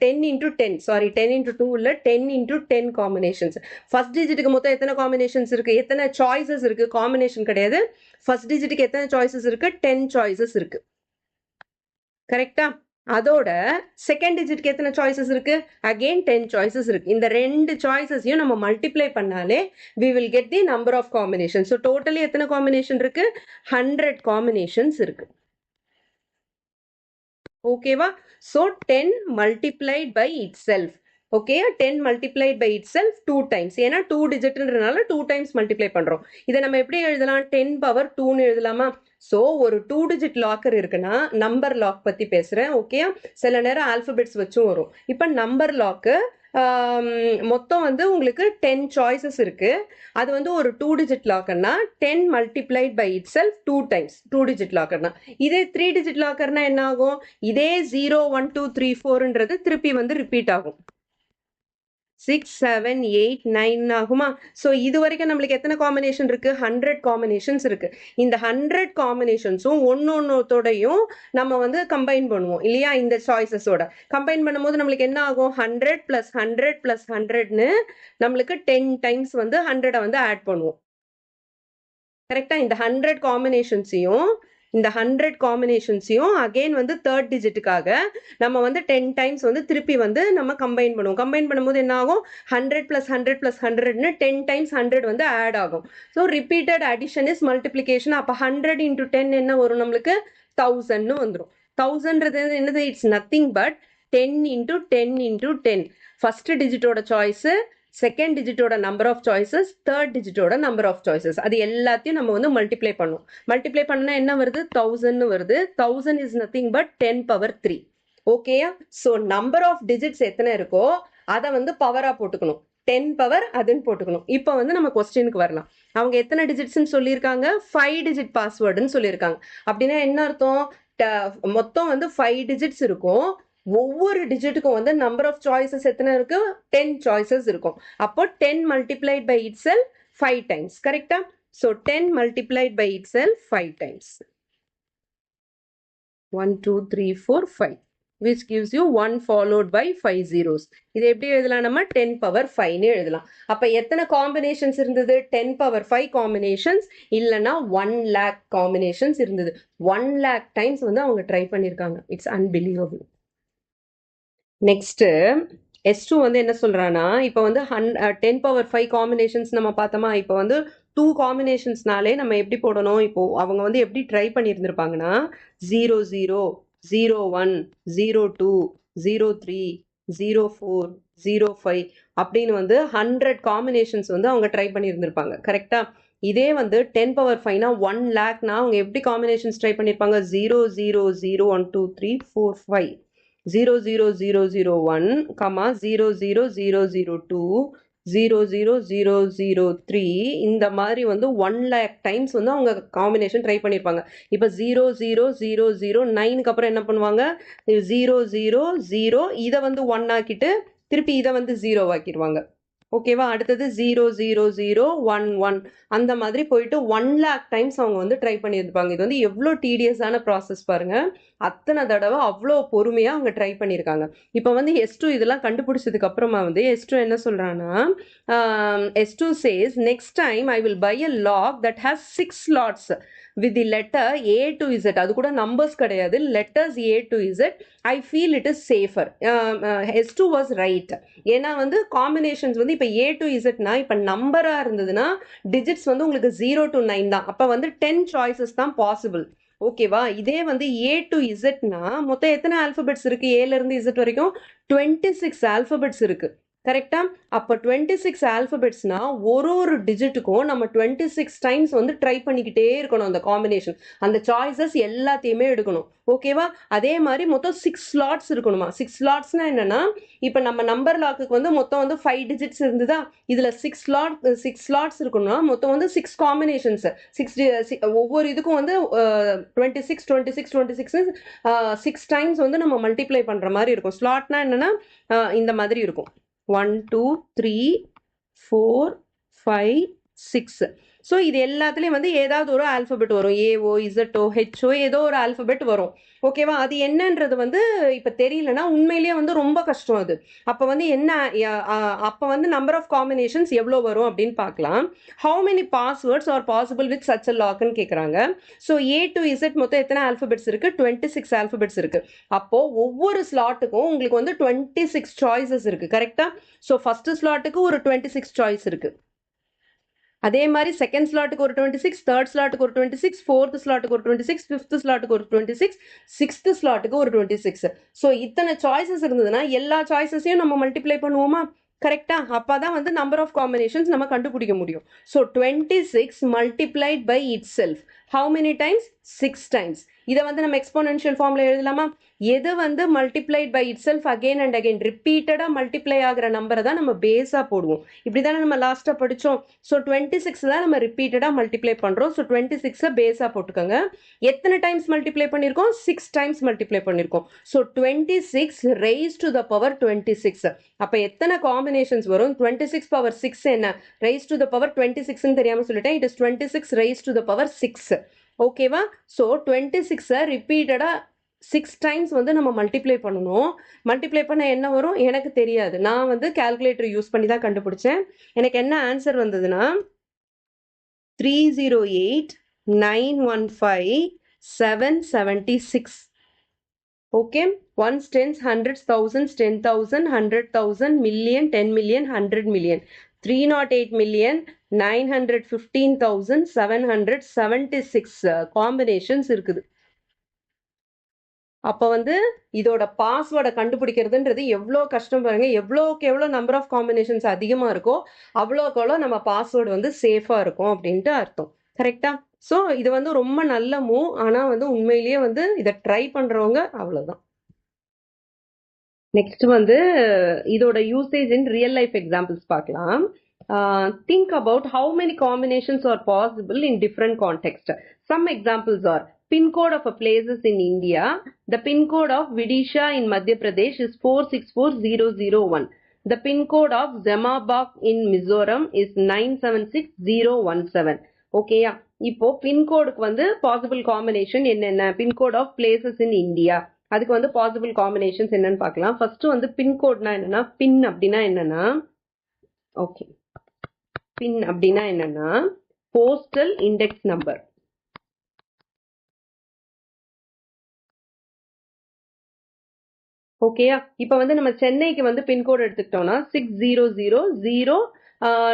10 into 10 சாரி 10 into 2 இல்லை 10 into 10 காம்பினேஷன்ஸ். ஃபர்ஸ்ட் டிஜிட்டுக்கு மொத்தம் எத்தனை காம்பினேஷன்ஸ் இருக்குது? எத்தனை சாய்ஸஸ் இருக்குது? காம்பினேஷன் கிடையாது. ஃபர்ஸ்ட் டிஜிட்டுக்கு எத்தனை சாய்ஸஸ் இருக்குது? 10 சாய்ஸஸ் இருக்குது. கரெக்டா? அதோட செகண்ட் டிஜிட்க்கு எத்தனை சாய்ஸஸ் இருக்கு? அகெயின் 10 சாய்ஸஸ் இருக்கு. இந்த ரெண்டு சாய்ஸஸையும் நம்ம மல்டிப்ளை பண்ணாலே we will get the number of combinations. So totally எத்தனை காம்பினேஷன் இருக்கு? 100 காம்பினேஷன்ஸ் இருக்கு. ஓகேவா? So 10 multiplied by itself. Okay, 10 multiplied by itself 2 times. ஏன்னா 2 டிஜிட்ன்றனால 2 times மல்டிப்ளை பண்ணுறோம். இதை நம்ம எப்படி எழுதலாம்? 10 power 2ன்னு எழுதலாமா? ஸோ ஒரு 2 டிஜிட் லாக்கர் இருக்குன்னா நம்பர் லாக் பற்றி பேசுகிறேன். ஓகே, சில நேரம் ஆல்ஃபபெட்ஸ் வச்சும் வரும். இப்போ நம்பர் லாக்கு மொத்தம் வந்து உங்களுக்கு 10 சாய்ஸஸ் இருக்குது. அது வந்து ஒரு 2 டிஜிட் லாக்கர்னா 10 multiplied by itself 2 times 2 digit லாக்கர்னா. இதே 3 டிஜிட் லாக்கர்னா என்ன ஆகும்? இதே 0 1 2 3 4ன்றது திருப்பி வந்து ரிப்பீட் ஆகும். 6 7 8 9 ஆகுமா? ஸோ இது வரைக்கும் நம்மளுக்கு எத்தனை காம்பினேஷன் இருக்கு? 100 காம்பினேஷன்ஸ் இருக்கு. இந்த 100 காம்பினேஷன்ஸும் ஒன்னொன்னோடையும் நம்ம வந்து கம்பைன் பண்ணுவோம் இல்லையா? இந்த சாய்ஸஸோட கம்பைன் பண்ணும்போது நம்மளுக்கு என்ன ஆகும்? 100 + 100 + 100ன்னு நம்மளுக்கு 10 டைம்ஸ் வந்து 100 வந்து ஆட் பண்ணுவோம். கரெக்டா? இந்த 100 காம்பினேஷன்ஸையும் அகெயின் வந்து தேர்ட் டிஜிட்டுக்காக நம்ம வந்து 10 டைம்ஸ் வந்து திருப்பி வந்து நம்ம கம்பைன் பண்ணுவோம். கம்பைன் பண்ணும்போது என்ன ஆகும்? 100 + 100 + 100ன்னு 10 டைம்ஸ் 100 வந்து ஆட் ஆகும். So repeated addition is multiplication. அப்போ 100 × 10 என்ன வரும்? நம்மளுக்கு 1000ன்னு வந்துடும். 1000ன்றது என்னது? It's nothing but 10 × 10 × 10. ஃபர்ஸ்ட் டிஜிட்டோட சாய்ஸு, செகண்ட் டிஜிட்டோட நம்பர் ஆஃப் சாய்ஸஸ், தேர்ட் டிஜிட்டோட நம்பர் ஆஃப் சாய்ஸஸ், அது எல்லாத்தையும் நம்ம வந்து மல்டிப்ளை பண்ணுவோம். மல்டிப்ளை பண்ணா என்ன வருது? 1000ன்னு வருது. 1000 இஸ் நத்திங் பட் 10 power 3. ஓகேயா? ஸோ நம்பர் ஆஃப் டிஜிட்ஸ் எத்தனை இருக்கோ அதை வந்து பவராக போட்டுக்கணும். 10 பவர் அதுன்னு போட்டுக்கணும். இப்போ வந்து நம்ம கொஸ்டினுக்கு வரலாம். அவங்க எத்தனை டிஜிட்ஸ்ன்னு சொல்லியிருக்காங்க? 5 டிஜிட் பாஸ்வேர்டுன்னு சொல்லியிருக்காங்க. அப்படின்னா என்ன அர்த்தம்? மொத்தம் வந்து 5 டிஜிட்ஸ் இருக்கும். ஒவ்வொரு டிஜிட்டுக்கும் வந்து நம்பர் ஆஃப் சாய்ஸஸ் எத்தனை இருக்கு? 10 சாய்ஸஸ் இருக்கும். அப்போ 10 multiplied by itself 5 times. கரெக்டா? So 10 multiplied by itself 5 times. 1 2 3 4 5 which gives you 1 followed by 5 zeros. இது எப்படி எழுதலாம்? நம்ம 10 power 5ன்னு எழுதலாம். அப்போ எத்தனை காம்பினேஷன்ஸ் இருந்தது? 10 power 5 காம்பினேஷன்ஸ், இல்லைன்னா 1 lakh காம்பினேஷன்ஸ் இருந்தது. 1 lakh டைம்ஸ் வந்து அவங்க ட்ரை பண்ணியிருக்காங்க. It's unbelievable. நெக்ஸ்ட்டு S2 வந்து என்ன சொல்கிறான்னா, இப்போ வந்து 10 power 5 காம்பினேஷன்ஸ் நம்ம பார்த்தோமா? இப்போ வந்து 2 காம்பினேஷன்ஸ்னாலே நம்ம எப்படி போடணும்? இப்போது அவங்க வந்து எப்படி ட்ரை பண்ணியிருந்திருப்பாங்கன்னா 0 0 0 1 0 2 0 3 0 4 0 5 அப்படின்னு வந்து 100 காம்பினேஷன்ஸ் வந்து அவங்க ட்ரை பண்ணியிருந்திருப்பாங்க. கரெக்டாக? இதே வந்து 10 power 5னா 1 lakhனா அவங்க எப்படி காம்பினேஷன்ஸ் ட்ரை பண்ணியிருப்பாங்க? 0 0 0 1 2 3 4 5 0 0 0 0 1, 0 0 0 0 2, 0 0 0 0 3, இந்த மாதிரி வந்து 1 lakh டைம்ஸ் வந்து அவங்க காம்பினேஷன் ட்ரை பண்ணியிருப்பாங்க. இப்போ 0 0 0 0 9க்கு அப்புறம் என்ன பண்ணுவாங்க? 0 0 0 இதை வந்து 1 ஆக்கிட்டு திருப்பி இதை வந்து 0 ஆக்கிடுவாங்க. ஓகேவா? அடுத்தது 0 0 0 1 1 அந்த மாதிரி போயிட்டு 1 lakh டைம்ஸ் அவங்க வந்து ட்ரை பண்ணியிருப்பாங்க. இது வந்து எவ்வளோ டீடியஸான ப்ராசஸ் பாருங்க. அத்தனை தடவை அவ்வளோ பொறுமையாக அவங்க ட்ரை பண்ணியிருக்காங்க. இப்போ வந்து S2 இதெல்லாம் கண்டுபிடிச்சதுக்கு அப்புறமா வந்து S2 என்ன சொல்கிறான்னா, S2 says next time I will buy a lock that has 6 slots with the letter A to Z. அது கூட நம்பர்ஸ் கிடையாது, letters A to Z. I feel it is safer. S2 was right. ஏன்னா வந்து combinations வந்து இப்போ A to Zனா இப்போ நம்பராக இருந்ததுன்னா டிஜிட்ஸ் வந்து உங்களுக்கு 0 to 9 தான். அப்போ வந்து 10 சாய்ஸஸ் தான் பாசிபிள். ஓகேவா? இதே வந்து A to Zனா மொத்தம் எத்தனை ஆல்பபெட்ஸ் இருக்கு? Aல இருந்து Z வரைக்கும் 26 ஆல்பபெட்ஸ் இருக்கு. கரெக்டா? அப்ப 26 ஆல்பபெட்ஸ்னா ஒரு டிஜிட்டுக்கும் நம்ம 26 டைம்ஸ் வந்து ட்ரை பண்ணிக்கிட்டே இருக்கணும் அந்த காம்பினேஷன். அந்த சாய்ஸஸ் எல்லாத்தையுமே எடுக்கணும். ஓகேவா? அதே மாதிரி மொத்தம் 6 ஸ்லாட்ஸ் இருக்கணுமா? 6 ஸ்லாட்ஸ்னா என்னன்னா, இப்ப நம்ம நம்பர் லாக்குக்கு வந்து மொத்தம் வந்து 5 டிஜிட்ஸ் இருந்ததா? இதுல 6 ஸ்லாட்ஸ் இருக்கணும்னா மொத்தம் வந்து 6 காம்பினேஷன்ஸ். 6 ஒவ்வொரு இதுக்கும் வந்து 26 26 26 6 டைம்ஸ் வந்து நம்ம மல்டிப்ளை பண்ற மாதிரி இருக்கும். ஸ்லாட்னா என்னன்னா இந்த மாதிரி இருக்கும். 1 2 3 4 5 6. ஸோ இது எல்லாத்துலேயும் வந்து ஏதாவது ஒரு ஆல்பபெட் வரும். ஏஓ இசட்டோ ஹெச்ஓ ஏதோ ஒரு ஆல்பபெட் வரும். ஓகேவா? அது என்னன்றது வந்து இப்போ தெரியலனா உண்மையிலேயே வந்து ரொம்ப கஷ்டம் அது. அப்போ வந்து என்ன அப்போ வந்து நம்பர் ஆஃப் காம்பினேஷன்ஸ் எவ்வளோ வரும் அப்படின்னு பார்க்கலாம். How many passwords are possible with such a லாக்னு கேட்குறாங்க. ஸோ ஏ டு இசட் மொத்தம் எத்தனை ஆல்பபெட்ஸ் இருக்கு? 26 ஆல்பபெட்ஸ் இருக்கு. அப்போ ஒவ்வொரு ஸ்லாட்டுக்கும் உங்களுக்கு வந்து 26 சாய்ஸஸ் இருக்கு. கரெக்டா? ஸோ ஃபர்ஸ்ட் ஸ்லாட்டுக்கு ஒரு 26 சாய்ஸ் இருக்கு. அதே மாதிரி செகண்ட் ஸ்லாட்டுக்கு ஒரு 26, தேர்ட் ஸ்லாட்டுக்கு ஒரு 26, ஃபோர்த் ஸ்லாட்டுக்கு ஒரு 26, ஃபிஃப்த் ஸ்லாட்டுக்கு ஒரு 26, சிக்ஸ்த் ஸ்லாட்டுக்கு ஒரு 26. ஸோ இத்தனை சாய்ஸஸ் இருந்ததுன்னா எல்லா சாய்ஸஸையும் நம்ம மல்டிப்ளை பண்ணுவோமா? கரெக்டா? அப்பதான் வந்து நம்பர் ஆஃப் காம்பினேஷன்ஸ் நம்ம கண்டுபிடிக்க முடியும். So 26 multiplied by itself. How many times? 6 times. இதை வந்து நம்ம எக்ஸ்போனென்ஷியல் ஃபார்ம்ல எழுதலாமா? எது வந்து multiplied by itself again and again ரிப்பீட்டடா மல்டிப்ளை ஆகிற நம்பரை தான் நம்ம பேஸா போடுவோம். இப்படிதானே நம்ம லாஸ்டா படிச்சோம். ஸோ 26 தான் நம்ம ரிப்பீட்டடா மல்டிப்ளை பண்றோம். ஸோ 26 பேஸா போட்டுக்கோங்க. எத்தனை டைம்ஸ் மல்டிப்ளை பண்ணிருக்கோம்? 6 டைம்ஸ் மல்டிப்ளை பண்ணிருக்கோம். So 26 raised to the power 26. அப்ப எத்தனை காம்பினேஷன்ஸ் வரும்? 26 பவர் 6 என்ன? raised to the power 26 தெரியாம சொல்லிட்டேன். It is 26 raised to the power 6. ஓகேவா? ஸோ 26 ரிப்பீட்டடா 6 டைம்ஸ் வந்து நம்ம மல்டிப்ளை பண்ணணும். மல்டிப்ளை பண்ண என்ன வரும் எனக்கு தெரியாது. நான் வந்து கால்குலேட்டர் யூஸ் பண்ணி தான் கண்டுபிடிச்சேன். எனக்கு என்ன ஆன்சர் வந்ததுன்னா 308,915,776. Okay. Ones, tens, hundreds, thousands, 10,000, 100,000, million, 10 million, 100 million. 308,915,776 combinations இருக்குது. அப்போ வந்து இதோட பாஸ்வேர்டை கண்டுபிடிக்கிறதுன்றது எவ்வளோ கஷ்டம் பாருங்க. எவ்வளோக்கு எவ்வளோ நம்பர் ஆஃப் காம்பினேஷன்ஸ் அதிகமாக இருக்கோ அவ்வளோக்கு எவ்வளோ நம்ம பாஸ்வேர்டு வந்து சேஃபாக இருக்கும் அப்படின்ட்டு அர்த்தம். கரெக்டா? ஸோ இது வந்து ரொம்ப நல்ல மூவ். ஆனால் வந்து உண்மையிலேயே வந்து இதை ட்ரை பண்ணுறவங்க அவ்வளோதான். நெக்ஸ்ட் வந்து இதோட யூசேஜ் இன் ரியல் லைஃப் எக்ஸாம்பிள்ஸ் பார்க்கலாம். Think about how many combinations are possible in different contexts. Some examples are pin code of a places in India. The pin code of Vidisha in Madhya Pradesh is 464001. The pin code of Zemabak in Mizoram is 976017. ஓகேயா? இப்போ பின்கோடுக்கு வந்து possible combination என்னென்ன? Pincode of places in India, அதுக்கு வந்து possible combinations என்னன்னு பார்க்கலாம். First வந்து பின்கோட்னா என்னன்னா, பின் அப்படின்னா என்னன்னா, ஓகே, பின் அப்படின்னா என்னன்னா போஸ்டல் இண்டெக்ஸ் நம்பர். ஓகேயா? இப்ப வந்து நம்ம சென்னைக்கு வந்து பின்கோடு எடுத்துக்கிட்டோம்னா 6000.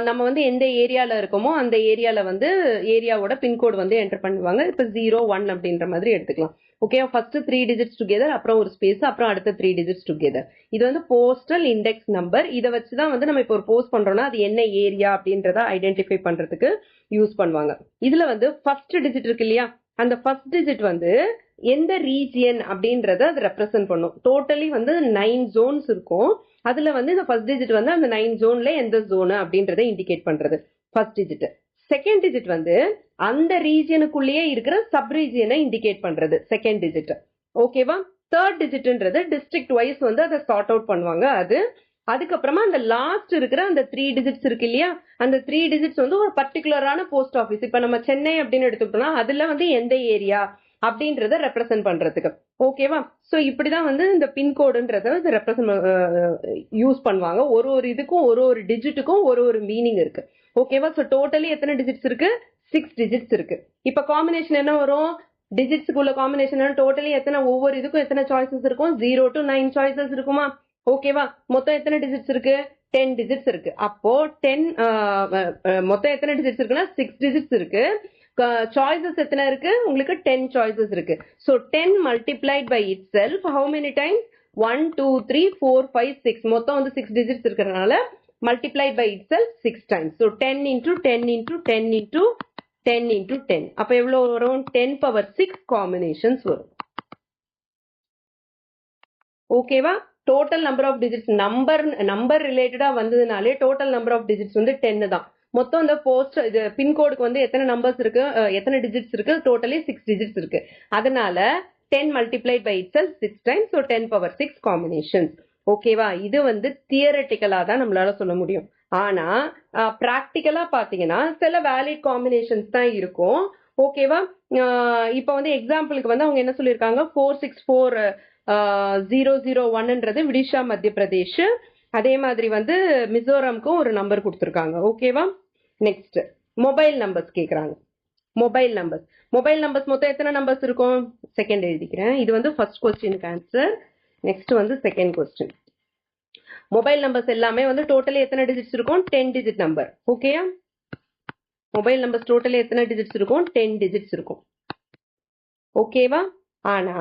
நம்ம வந்து எந்த ஏரியால இருக்கோமோ அந்த ஏரியால வந்து ஏரியாவோட பின்கோடு வந்து என்டர் பண்ணுவாங்க. இப்ப 01 அப்படின்ற மாதிரி எடுத்துக்கலாம். ஓகே, ஃபர்ஸ்ட் 3 டிஜிட்ஸ் டுகெதர், அப்புறம் ஒரு ஸ்பேஸ், அப்புறம் அடுத்த 3 டிஜிட்ஸ் டுகெதர். இது வந்து போஸ்டல் இண்டெக்ஸ் நம்பர். இதை வச்சுதான் வந்து நம்ம இப்போ ஒரு போஸ்ட் பண்றோம்னா அது என்ன ஏரியா அப்படின்றத ஐடென்டிஃபை பண்றதுக்கு யூஸ் பண்ணுவாங்க. இதுல வந்து ஃபர்ஸ்ட் டிஜிட் இருக்கு இல்லையா, அந்த ஃபர்ஸ்ட் டிஜிட் வந்து எந்த ரீஜியன் அப்படின்றத அது ரெப்ரசென்ட் பண்ணும். டோட்டலி வந்து 9 ஜோன்ஸ் இருக்கும். அதுல வந்து இந்த ஃபர்ஸ்ட் டிஜிட் வந்து அந்த 9 ஜோன்ல எந்த ஜோனு அப்படின்றத இண்டிகேட் பண்றது ஃபர்ஸ்ட் டிஜிட். செகண்ட் டிஜிட் வந்து அந்த ரீஜியனுக்குள்ளேயே இருக்கிற சப் ரீஜியனை இண்டிகேட் பண்றது செகண்ட் டிஜிட். ஓகேவா? தேர்ட் டிஜிட்ன்றது டிஸ்ட்ரிக்ட் வைஸ் வந்து அதை சார்ட் அவுட் பண்ணுவாங்க. அதுக்கப்புறமா அந்த லாஸ்ட் இருக்கிற அந்த 3 டிஜிட்ஸ் இருக்கு இல்லையா, அந்த 3 டிஜிட்ஸ் வந்து ஒரு பர்டிகுலரான போஸ்ட் ஆஃபீஸ். இப்ப நம்ம சென்னை அப்படின்னு எடுத்துக்கிட்டோம்னா அதுல வந்து எந்த ஏரியா அப்படின்றத ரெப்ரசென்ட் பண்றதுக்கு. ஓகேவா? சோ இப்படிதான் வந்து இந்த பின்கோடுன்றத ரெப்ரசென்ட் யூஸ் பண்ணுவாங்க. ஒரு இதுக்கும் ஒரு டிஜிட்டுக்கும் ஒரு மீனிங் இருக்கு. ஓகேவா? சோ டோட்டலி எத்தனை டிஜிட்ஸ் இருக்கு? 6 டிஜிட்ஸ் இருக்கு. இப்ப காம்பினேஷன் என்ன வரும்? டிஜிட்ஸ்க்குள்ள காம்பினேஷன் டோட்டலி எத்தனை, ஒவ்வொரு இதுக்கும் எத்தனை சாய்ஸஸ் இருக்கும்? 0 to 9 சாய்ஸஸ் இருக்குமா? ஓகேவா? மொத்தம் எத்தனை டிஜிட்ஸ் இருக்கு? 10 டிஜிட்ஸ் இருக்கு. அப்போ 10 மொத்தம் எத்தனை டிஜிட்ஸ் இருக்குன்னா 6 டிஜிட்ஸ் இருக்கு. சாய்ஸஸ் எத்தனை இருக்கு உங்களுக்கு 10 சாய்ஸஸ் இருக்கு. So 10 multiplied by itself how many times 1 2 3 4 5 6 மொத்தம் வந்து 6 டிஜிட்ஸ் இருக்கிறதுனால multiplied by itself 6 times. So 10 into 10 into 10 into 10 into 10. அப்ப எவ்வளவு வரும் 10 power 6 combinations வரும். ஓகேவா? Total number of digits number ரிலேட்டடா வந்ததுனாலே டோட்டல் நம்பர் ஆஃப் டிஜிட்ஸ் வந்து 10 தான். மொத்தம் இந்த போஸ்ட் இது பின்கோடுக்கு வந்து எத்தனை நம்பர்ஸ் இருக்கு எத்தனை டிஜிட்ஸ் இருக்கு டோட்டலி 6 டிஜிட்ஸ் இருக்கு. அதனால 10 multiplied by itself 6 times. So 10 power 6 combinations. ஓகேவா? இது வந்து தியரட்டிக்கலா தான் நம்மளால சொல்ல முடியும். ஆனா பிராக்டிக்கலா பாத்தீங்கன்னா சில வேலிட் காம்பினேஷன்ஸ் தான் இருக்கும். ஓகேவா? இப்போ வந்து எக்ஸாம்பிளுக்கு வந்து அவங்க என்ன சொல்லியிருக்காங்க 464001ன்றது விடிஷா மத்திய பிரதேஷ். அதே மாதிரி வந்து மிசோரம்க்கும் ஒரு நம்பர் கொடுத்துருக்காங்க. ஓகேவா? நெக்ஸ்ட் மொபைல் நம்பர்ஸ் கேட்குறாங்க. மொபைல் நம்பர்ஸ் மொத்தம் எத்தனை நம்பர்ஸ் இருக்கும் செகண்ட் எழுதிக்கிறேன். இது வந்து ஃபர்ஸ்ட் கொஸ்டினுக்கு ஆன்சர். நெக்ஸ்ட் வந்து செகண்ட் கொஸ்டின். மொபைல் நம்பர்ஸ் எல்லாமே வந்து டோட்டலி எத்தனை டிஜிட்ஸ் இருக்கும் 10 டிஜிட் நம்பர். ஓகேயா? மொபைல் நம்பர்ஸ் டோட்டலி எத்தனை டிஜிட்ஸ் இருக்கும் 10 டிஜிட்ஸ் இருக்கும். ஓகேவா? ஆனா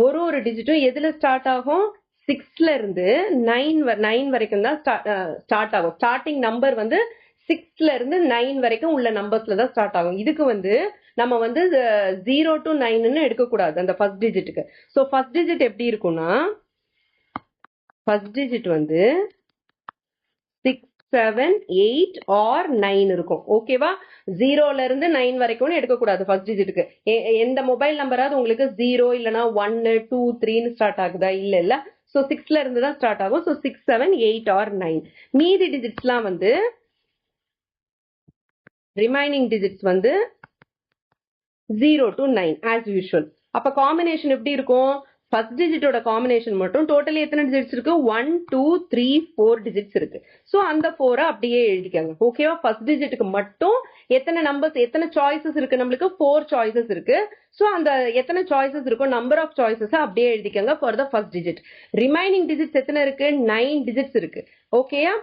ஒரு டிஜிட்டும் எதுல ஸ்டார்ட் ஆகும் 6ல இருந்து 9 வரைக்கும் தான் ஸ்டார்ட் ஆகும். ஸ்டார்டிங் நம்பர் வந்து 6ல இருந்து 9 வரைக்கும் உள்ள நம்பர்ஸ்ல தான் ஸ்டார்ட் ஆகும். இதுக்கு வந்து நம்ம வந்து 0 to 9ன்னு எடுக்கக்கூடாது அந்த ஃபர்ஸ்ட் டிஜிட்டுக்கு. ஸோ ஃபர்ஸ்ட் டிஜிட் எப்படி இருக்கும்னா ஃபர்ஸ்ட் டிஜிட் வந்து 6 7 8 ஆர் 9 இருக்கும். ஓகேவா? 0ல இருந்து 9 வரைக்கும் எடுக்கக்கூடாது ஃபர்ஸ்ட் டிஜிட்டுக்கு. எந்த மொபைல் நம்பராவது உங்களுக்கு 0 இல்லைன்னா 1 2 3ன்னு ஸ்டார்ட் ஆகுதா? இல்ல. ஸோ 6ல இருந்து தான் ஸ்டார்ட் ஆகும். So 6 7 8 or 9. மீதி டிஜிட்ஸ்லாம் வந்து ரிமைனிங் டிஜிட்ஸ் வந்து 0 to 9 as usual. அப்ப காம்பினேஷன் எப்படி இருக்கும் ஃபர்ஸ்ட் டிஜிட்டோட காம்பினேஷன் மட்டும் டோட்டலி எத்தனை டிஜிட்ஸ் இருக்கு 1 2 3 4 டிஜிட்ஸ் இருக்கு. ஸோ அந்த 4 அப்படியே எழுதிக்காங்க. ஓகேவா? ஃபர்ஸ்ட் டிஜிட்டுக்கு மட்டும் எத்தனை நம்பர்ஸ் எத்தனை சாய்ஸஸ் இருக்கு நம்மளுக்கு 4 சாய்ஸஸ் இருக்கு. ஸோ அந்த எத்தனை சாய்ஸஸ் இருக்கும் நம்பர் ஆஃப் சாய்ஸஸ் அப்படியே எழுதிக்கங்க for the first digit. Remaining digits எத்தனை இருக்கு 9 டிஜிட்ஸ் இருக்கு. ஓகேயா?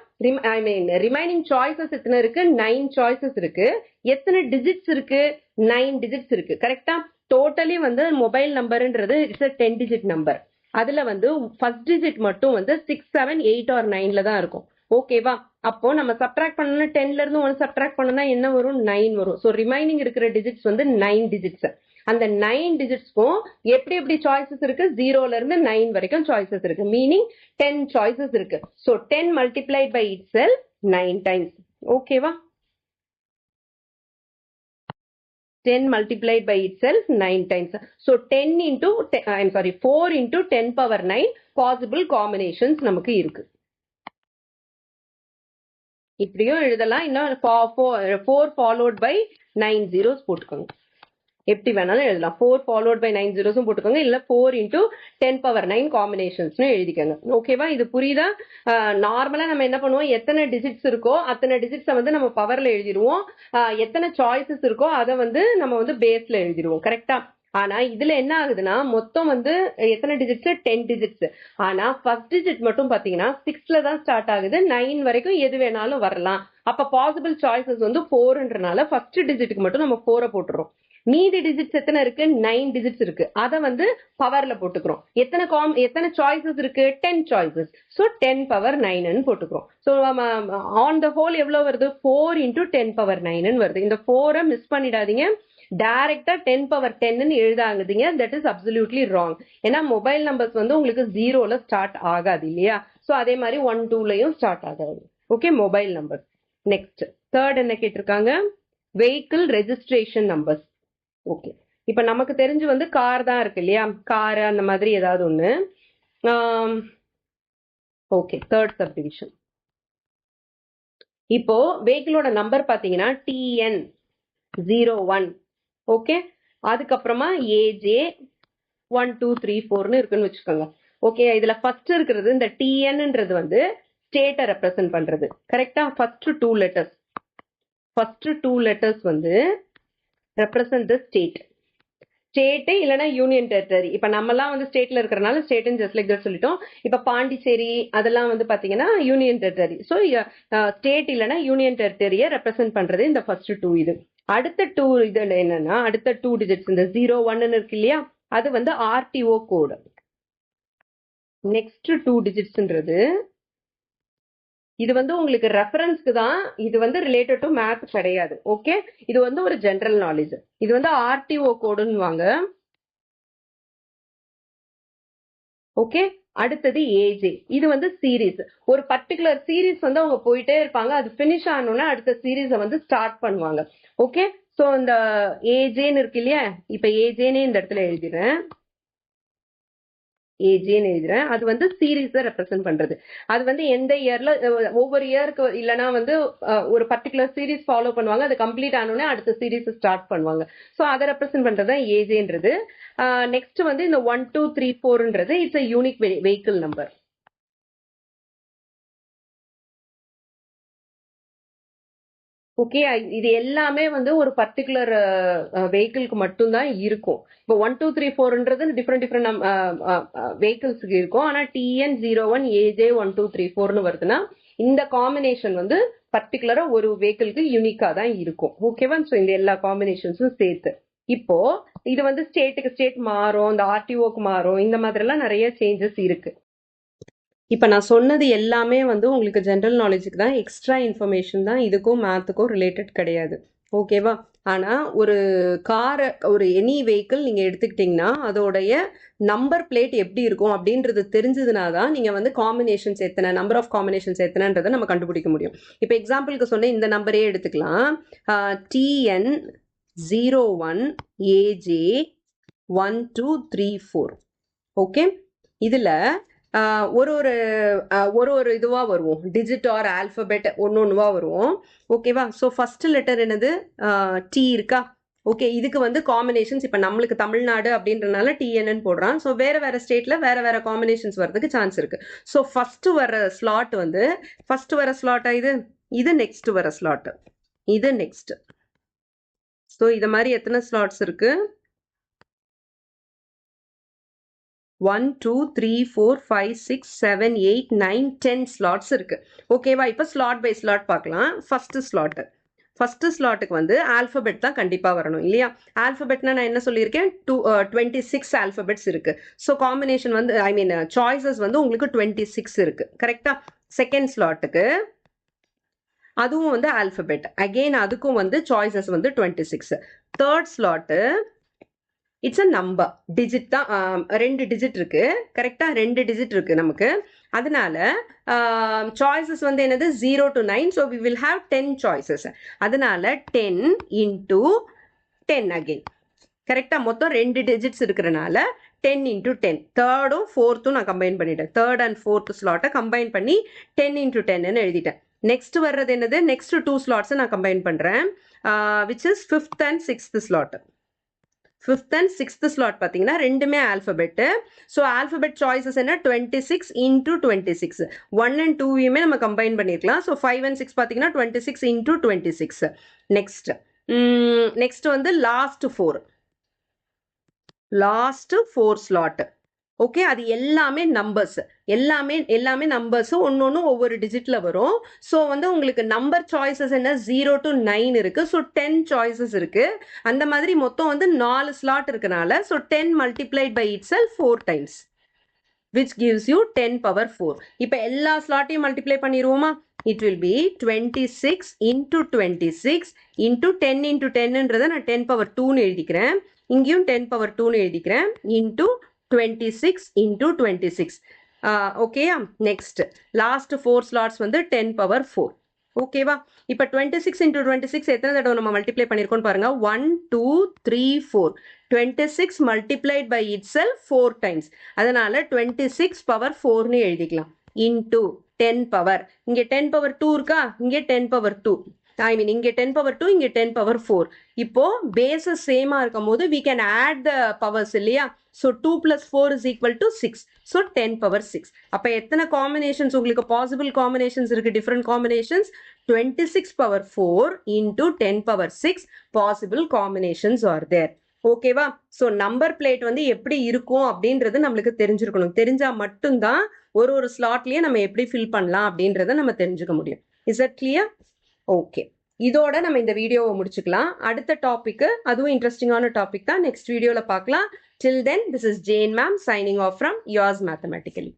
ரிமைனிங் சாய்ஸஸ் எத்தனை இருக்கு 9 சாய்ஸஸ் இருக்கு. எத்தனை டிஜிட்ஸ் இருக்கு 9 டிஜிட்ஸ் இருக்கு. கரெக்டா? டோட்டலி வந்து மொபைல் நம்பர்ன்றது இட்ஸ் 10 டிஜிட் நம்பர். அதுல வந்து ஃபர்ஸ்ட் டிஜிட் மட்டும் வந்து 6 7 8 ஆர் 9ல தான் இருக்கும். ஓகேவா? அப்போ நம்ம சப்ட்ராக்ட் பண்ணணும் 10ல இருந்து 1 சப்ட்ராக்ட் பண்ணனா என்ன வரும் 9 வரும். ஸோ ரிமைனிங் இருக்கிற டிஜிட்ஸ் வந்து 9 டிஜிட்ஸ். அந்த 9 டிஜிட்ஸ்க்கும் எப்படி சாய்ஸஸ் இருக்கு 0ல இருந்து 9 வரைக்கும் சாய்ஸஸ் இருக்கு. மீனிங் 10 சாய்ஸஸ் இருக்கு. So 10 multiplied by itself 9 times. ஓகேவா? 10 multiplied by itself 9 times. So 4 into 10 power 9 possible combinations நமக்கு இருக்கு. இப்படியும் எழுதலாம். இன்னும் 4 followed by 9 zeros போட்டுக்கோங்க. எப்படி வேணாலும் எழுதலாம். 4 followed by 9 zeros போட்டுக்கோங்க. இல்ல 4 into 10 power 9 combinations எழுதிக்கோங்க. ஓகேவா? இது புரியுதா? நார்மலா நம்ம என்ன பண்ணுவோம் எத்தனை டிஜிட்ஸ் இருக்கோ அத்தனை டிஜிட்ஸை வந்து நம்ம பவர்ல எழுதிடுவோம். எத்தனை சாய்ஸஸ் இருக்கோ அதை வந்து நம்ம வந்து பேஸ்ல எழுதிடுவோம். கரெக்டா? ஆனா இதுல என்ன ஆகுதுன்னா மொத்தம் வந்து எத்தனை டிஜிட்ஸ் 10 டிஜிட்ஸ். ஆனா ஃபர்ஸ்ட் டிஜிட் மட்டும் பாத்தீங்கன்னா 6ல தான் ஸ்டார்ட் ஆகுது. 9 வரைக்கும் எது வேணாலும் வரலாம். அப்ப பாசிபிள் சாய்ஸஸ் வந்து 4ன்றனால ஃபர்ஸ்ட் டிஜிட்டுக்கு மட்டும் நம்ம 4 போட்டுறோம். மீதி டிஜிட்ஸ் எத்தனை இருக்கு 9 டிஜிட்ஸ் இருக்கு. அதை வந்து பவர்ல போட்டுக்கிறோம். எத்தனை சாய்ஸஸ் இருக்கு 10 சாய்ஸஸ். ஸோ 10 பவர் 9ன்னு போட்டுக்கிறோம். ஸோ ஆன் த ஹோல் எவ்வளவு வருது 4 into 10 பவர் 9ன்னு வருது. இந்த 4 மிஸ் பண்ணிடாதீங்க. டைரக்டா 10 பவர் 10ன்னு எழுதாங்குதீங்க. That is absolutely wrong. ஏன்னா மொபைல் நம்பர்ஸ் வந்து உங்களுக்கு 0ல ஸ்டார்ட் ஆகாது இல்லையா? ஸோ அதே மாதிரி 1 2லயும் ஸ்டார்ட் ஆகாது. Okay? Mobile number. Next third என்ன கேட்டிருக்காங்க வெஹிக்கிள் ரெஜிஸ்ட்ரேஷன் நம்பர்ஸ். ஓகே, இப்ப நமக்கு தெரிஞ்சு வந்து கார் தான் இருக்கு இல்லையா? கார் அந்த மாதிரி ஏதாவது ஒண்ணு. Okay, third subdivision. இப்போ வெஹிக்கிளோட நம்பர் பாத்தீங்கன்னா TN01. ஓகே, அதுக்கப்புறமா AJ 1 2 3 4ன்னு இருக்குன்னு வச்சுக்கோங்க. ஓகே, இதுல ஃபர்ஸ்ட் இருக்கிறது இந்த TNன்றது வந்து ஸ்டேட்டை ரெப்ரசென்ட் பண்றது. கரெக்டா? ஃபர்ஸ்ட் 2 லெட்டர்ஸ் வந்து represent the state. ஸ்டேட் இல்லைன்னா யூனியன் டெரிட்டரி. இப்ப நம்மலாம் வந்து ஸ்டேட்ல இருக்கிறனால ஸ்டேட் ஜஸ்ட் லைக் தட் சொல்லிட்டோம். இப்ப பாண்டிச்சேரி அதெல்லாம் வந்து பாத்தீங்கன்னா யூனியன் டெரிட்டரி. ஸோ ஸ்டேட் இல்லைன்னா யூனியன் டெரிட்டரியை ரெப்ரசென்ட் பண்றது இந்த ஃபர்ஸ்ட் 2 இது. அடுத்த 2 இது என்னன்னா அடுத்த 2 டிஜிட்ஸ் இந்த 01 இருக்கு இல்லையா, அது வந்து ஆர்டிஓ கோடு. நெக்ஸ்ட் 2 டிஜிட்ஸ்ன்றது இது வந்து உங்களுக்கு ரெஃபரன்ஸ்க்கு தான், இது வந்து ரிலேட்டட் டு மேத் கிடையாது. ஓகே, இது வந்து ஒரு ஜெனரல் நாலேஜ். இது வந்து ஆர்டிஓ கோடுன்னு வாங்க. ஓகே, அடுத்தது ஏஜே. இது வந்து சீரீஸ். ஒரு பர்டிகுலர் சீரீஸ் வந்து அவங்க போயிட்டே இருப்பாங்க, அது பினிஷ் ஆனோன்னா அடுத்த சீரீஸை வந்து ஸ்டார்ட் பண்ணுவாங்க. ஓகே, ஸோ இந்த ஏஜேன்னு இருக்கு இல்லையா, இப்போ ஏஜேன்னு இந்த இடத்துல எழுதிடுறேன், ஏஜேன்னு எழுதுறேன். அது வந்து சீரீஸை ரெப்ரசென்ட் பண்றது. அது வந்து எந்த இயர்ல ஒவ்வொரு இயருக்கு இல்லைன்னா வந்து ஒரு பர்டிகுலர் சீரீஸ் ஃபாலோ பண்ணுவாங்க, அது கம்ப்ளீட் ஆனோடனே அடுத்த சீரீஸ் ஸ்டார்ட் பண்ணுவாங்க. ஸோ அதை ரெப்ரசென்ட் பண்றது தான் ஏஜேன்றது. நெக்ஸ்ட் வந்து இந்த 1 2 3 4ன்றது it's a unique vehicle number. Okay, இது எல்லாமே வந்து ஒரு பர்டிகுலர் வெஹிக்கிள்க்கு மட்டும்தான் இருக்கும். இப்போ 1 2 3 4ன்றது டிஃப்ரெண்ட் வெஹிக்கிள்ஸுக்கு இருக்கும். ஆனால் TN01 AJ 1 2 3 4ன்னு வருதுன்னா இந்த காம்பினேஷன் வந்து பர்டிகுலரா ஒரு வெஹிக்கிள்க்கு யூனிக்கா தான் இருக்கும். ஓகேவா? ஸோ இந்த எல்லா காம்பினேஷன்ஸும் சேர்த்து இப்போ இது வந்து ஸ்டேட்டுக்கு ஸ்டேட் மாறும், இந்த ஆர்டிஓக்கு மாறும், இந்த மாதிரிலாம் நிறைய சேஞ்சஸ் இருக்கு. இப்போ நான் சொன்னது எல்லாமே வந்து உங்களுக்கு ஜென்ரல் நாலேஜுக்கு தான், எக்ஸ்ட்ரா இன்ஃபர்மேஷன் தான், இதுக்கும் மேத்துக்கும் ரிலேட்டட் கிடையாது. ஓகேவா? ஆனால் ஒரு காரை, ஒரு எனி வெஹிக்கிள் நீங்கள் எடுத்துக்கிட்டிங்கன்னா அதோடைய நம்பர் பிளேட் எப்படி இருக்கும் அப்படின்றது தெரிஞ்சதுனா தான் நீங்கள் வந்து காம்பினேஷன்ஸ் எத்தனை, நம்பர் ஆஃப் காம்பினேஷன்ஸ் எத்தனைன்றதை நம்ம கண்டுபிடிக்க முடியும். இப்போ எக்ஸாம்பிளுக்கு சொன்ன இந்த நம்பரே எடுத்துக்கலாம், TN01 AJ 1 2 3 4. ஓகே, இதில் ஒரு இதுவாக வருவோம், டிஜிட் ஆர் ஆல்ஃபபெட் ஒன்றுவா வருவோம். ஓகேவா? ஸோ ஃபர்ஸ்ட் லெட்டர் என்னது, டி இருக்கா? ஓகே, இதுக்கு வந்து காம்பினேஷன்ஸ் இப்போ நம்மளுக்கு தமிழ்நாடு அப்படின்றனால டிஎன்னு போடுறான். ஸோ வேற ஸ்டேட்ல வேற காம்பினேஷன்ஸ் வர்றதுக்கு சான்ஸ் இருக்கு. ஸோ ஃபர்ஸ்ட் வர ஸ்லாட் வந்து ஃபர்ஸ்ட் வர ஸ்லாட்டா இது நெக்ஸ்ட் வர ஸ்லாட், இது நெக்ஸ்ட். ஸோ இது மாதிரி எத்தனை ஸ்லாட்ஸ் இருக்கு? 1 2 3 4 5 6 7 8 9 10 ஸ்லாட்ஸ் இருக்கு. ஓகேவா? இப்போ ஸ்லாட் பை ஸ்லாட் பார்க்கலாம். ஃபர்ஸ்ட் ஸ்லாட்டுக்கு வந்து ஆல்பபெட் தான் கண்டிப்பாக வரணும் இல்லையா? ஆல்பபெட்னா நான் என்ன சொல்லியிருக்கேன், 26 ஆல்பபெட்ஸ் இருக்கு. ஸோ காம்பினேஷன் வந்து சாய்ஸஸ் வந்து உங்களுக்கு 26 இருக்கு. கரெக்டா? செகண்ட் ஸ்லாட்டுக்கு அதுவும் வந்து ஆல்பபெட், அகெயின் அதுக்கும் வந்து சாய்ஸஸ் வந்து 26. Third slot it's a number, digit தான், 2 டிஜிட் இருக்கு. கரெக்டா? 2 டிஜிட் இருக்கு நமக்கு. அதனால சாய்ஸஸ் வந்து என்னது, 0 to 9. So we will have 10 choices. அதனால 10 into 10 அகெயின். கரெக்டா? மொத்தம் 2 டிஜிட்ஸ் இருக்கிறனால 10 into 10. தேர்டும் ஃபோர்த்தும் நான் கம்பைன் பண்ணிட்டேன். தேர்ட் அண்ட் ஃபோர்த் ஸ்லாட்டை கம்பைன் பண்ணி 10 into 10ன்னு எழுதிட்டேன். நெக்ஸ்ட் வர்றது என்னது, நெக்ஸ்ட் 2 ஸ்லாட்ஸை நான் கம்பைன் பண்ணுறேன், which is 5th and 6th slot. 5th and 6th slot பார்த்தீங்கன்னா ரெண்டுமே ஆல்பபெட்டு. ஸோ ஆல்பபெட் சாய்ஸஸ் என்ன, 26 into 26. 1 and 2யுமே நம்ம கம்பைன் பண்ணியிருக்கலாம். ஸோ 5 and 6 பார்த்தீங்கன்னா 26 into 26. நெக்ஸ்ட் வந்து லாஸ்ட் 4 ஸ்லாட். ஓகே, அது எல்லாமே நம்பர்ஸ், எல்லாமே நம்பர்ஸ், ஒன்னொன்னு ஒவ்வொரு டிஜிட்ல வரும். ஸோ வந்து உங்களுக்கு நம்பர் சாய்ஸஸ் என்ன, 0 to 9 இருக்கு. ஸோ 10 சாய்ஸஸ் இருக்கு. அந்த மாதிரி மொத்தம் வந்து 4 ஸ்லாட் இருக்கனால so 10 multiplied by itself 4 times, which gives you 10 power 4. இப்போ எல்லா ஸ்லாட்டையும் மல்டிப்ளை பண்ணிடுவோமா? It will be 26 into 26 into 10 into 10ன்றதை நான் 10 power 2ன்னு எழுதிக்கிறேன். இங்கேயும் 10 power 2ன்னு எழுதிக்கிறேன். into 26 into 26. ஓகேயா? நெக்ஸ்ட் லாஸ்ட் 4 ஸ்லாட்ஸ் வந்து 10 power 4. ஓகேவா? இப்போ 26 into 26 எத்தனை தடவை நம்ம மல்டிப்ளை பண்ணியிருக்கோம்னு பாருங்க, 1 2 3 4. 26 multiplied by itself 4 times. அதனால 26 power 4ன்னு எழுதிக்கலாம். into 10 power, இங்கே 10 power 2 இருக்கா, இங்கே 10 power 2. இங்கே 10 power 2, இங்கே 10 power 4. இப்போ பேசஸ் சேமா இருக்கும் போது we can add the powers இல்லையா? So 2 plus 4 is equal to 6. So 10 power 6. அப்போ எத்தனை காம்பினேஷன்ஸ் உங்களுக்கு பாசிபிள் காம்பினேஷன்ஸ் இருக்கு, different combinations? 26 power 4 into 10 power 6 possible combinations are there. ஓகேவா? ஸோ நம்பர் பிளேட் வந்து எப்படி இருக்கும் அப்படின்றது நம்மளுக்கு தெரிஞ்சிருக்கணும். தெரிஞ்சா மட்டும்தான் ஒரு ஸ்லாட்லயே நம்ம எப்படி ஃபில் பண்ணலாம் அப்படின்றத நம்ம தெரிஞ்சுக்க முடியும். Is it clear? ஓகே, இதோட நம்ம இந்த வீடியோவை முடிச்சுக்கலாம். அடுத்த டாபிக் அதுவும் இன்ட்ரெஸ்டிங்கான டாபிக் தான், நெக்ஸ்ட் வீடியோவில் பார்க்கலாம். Till then, this is Jane ma'am signing off from Yours Mathematically.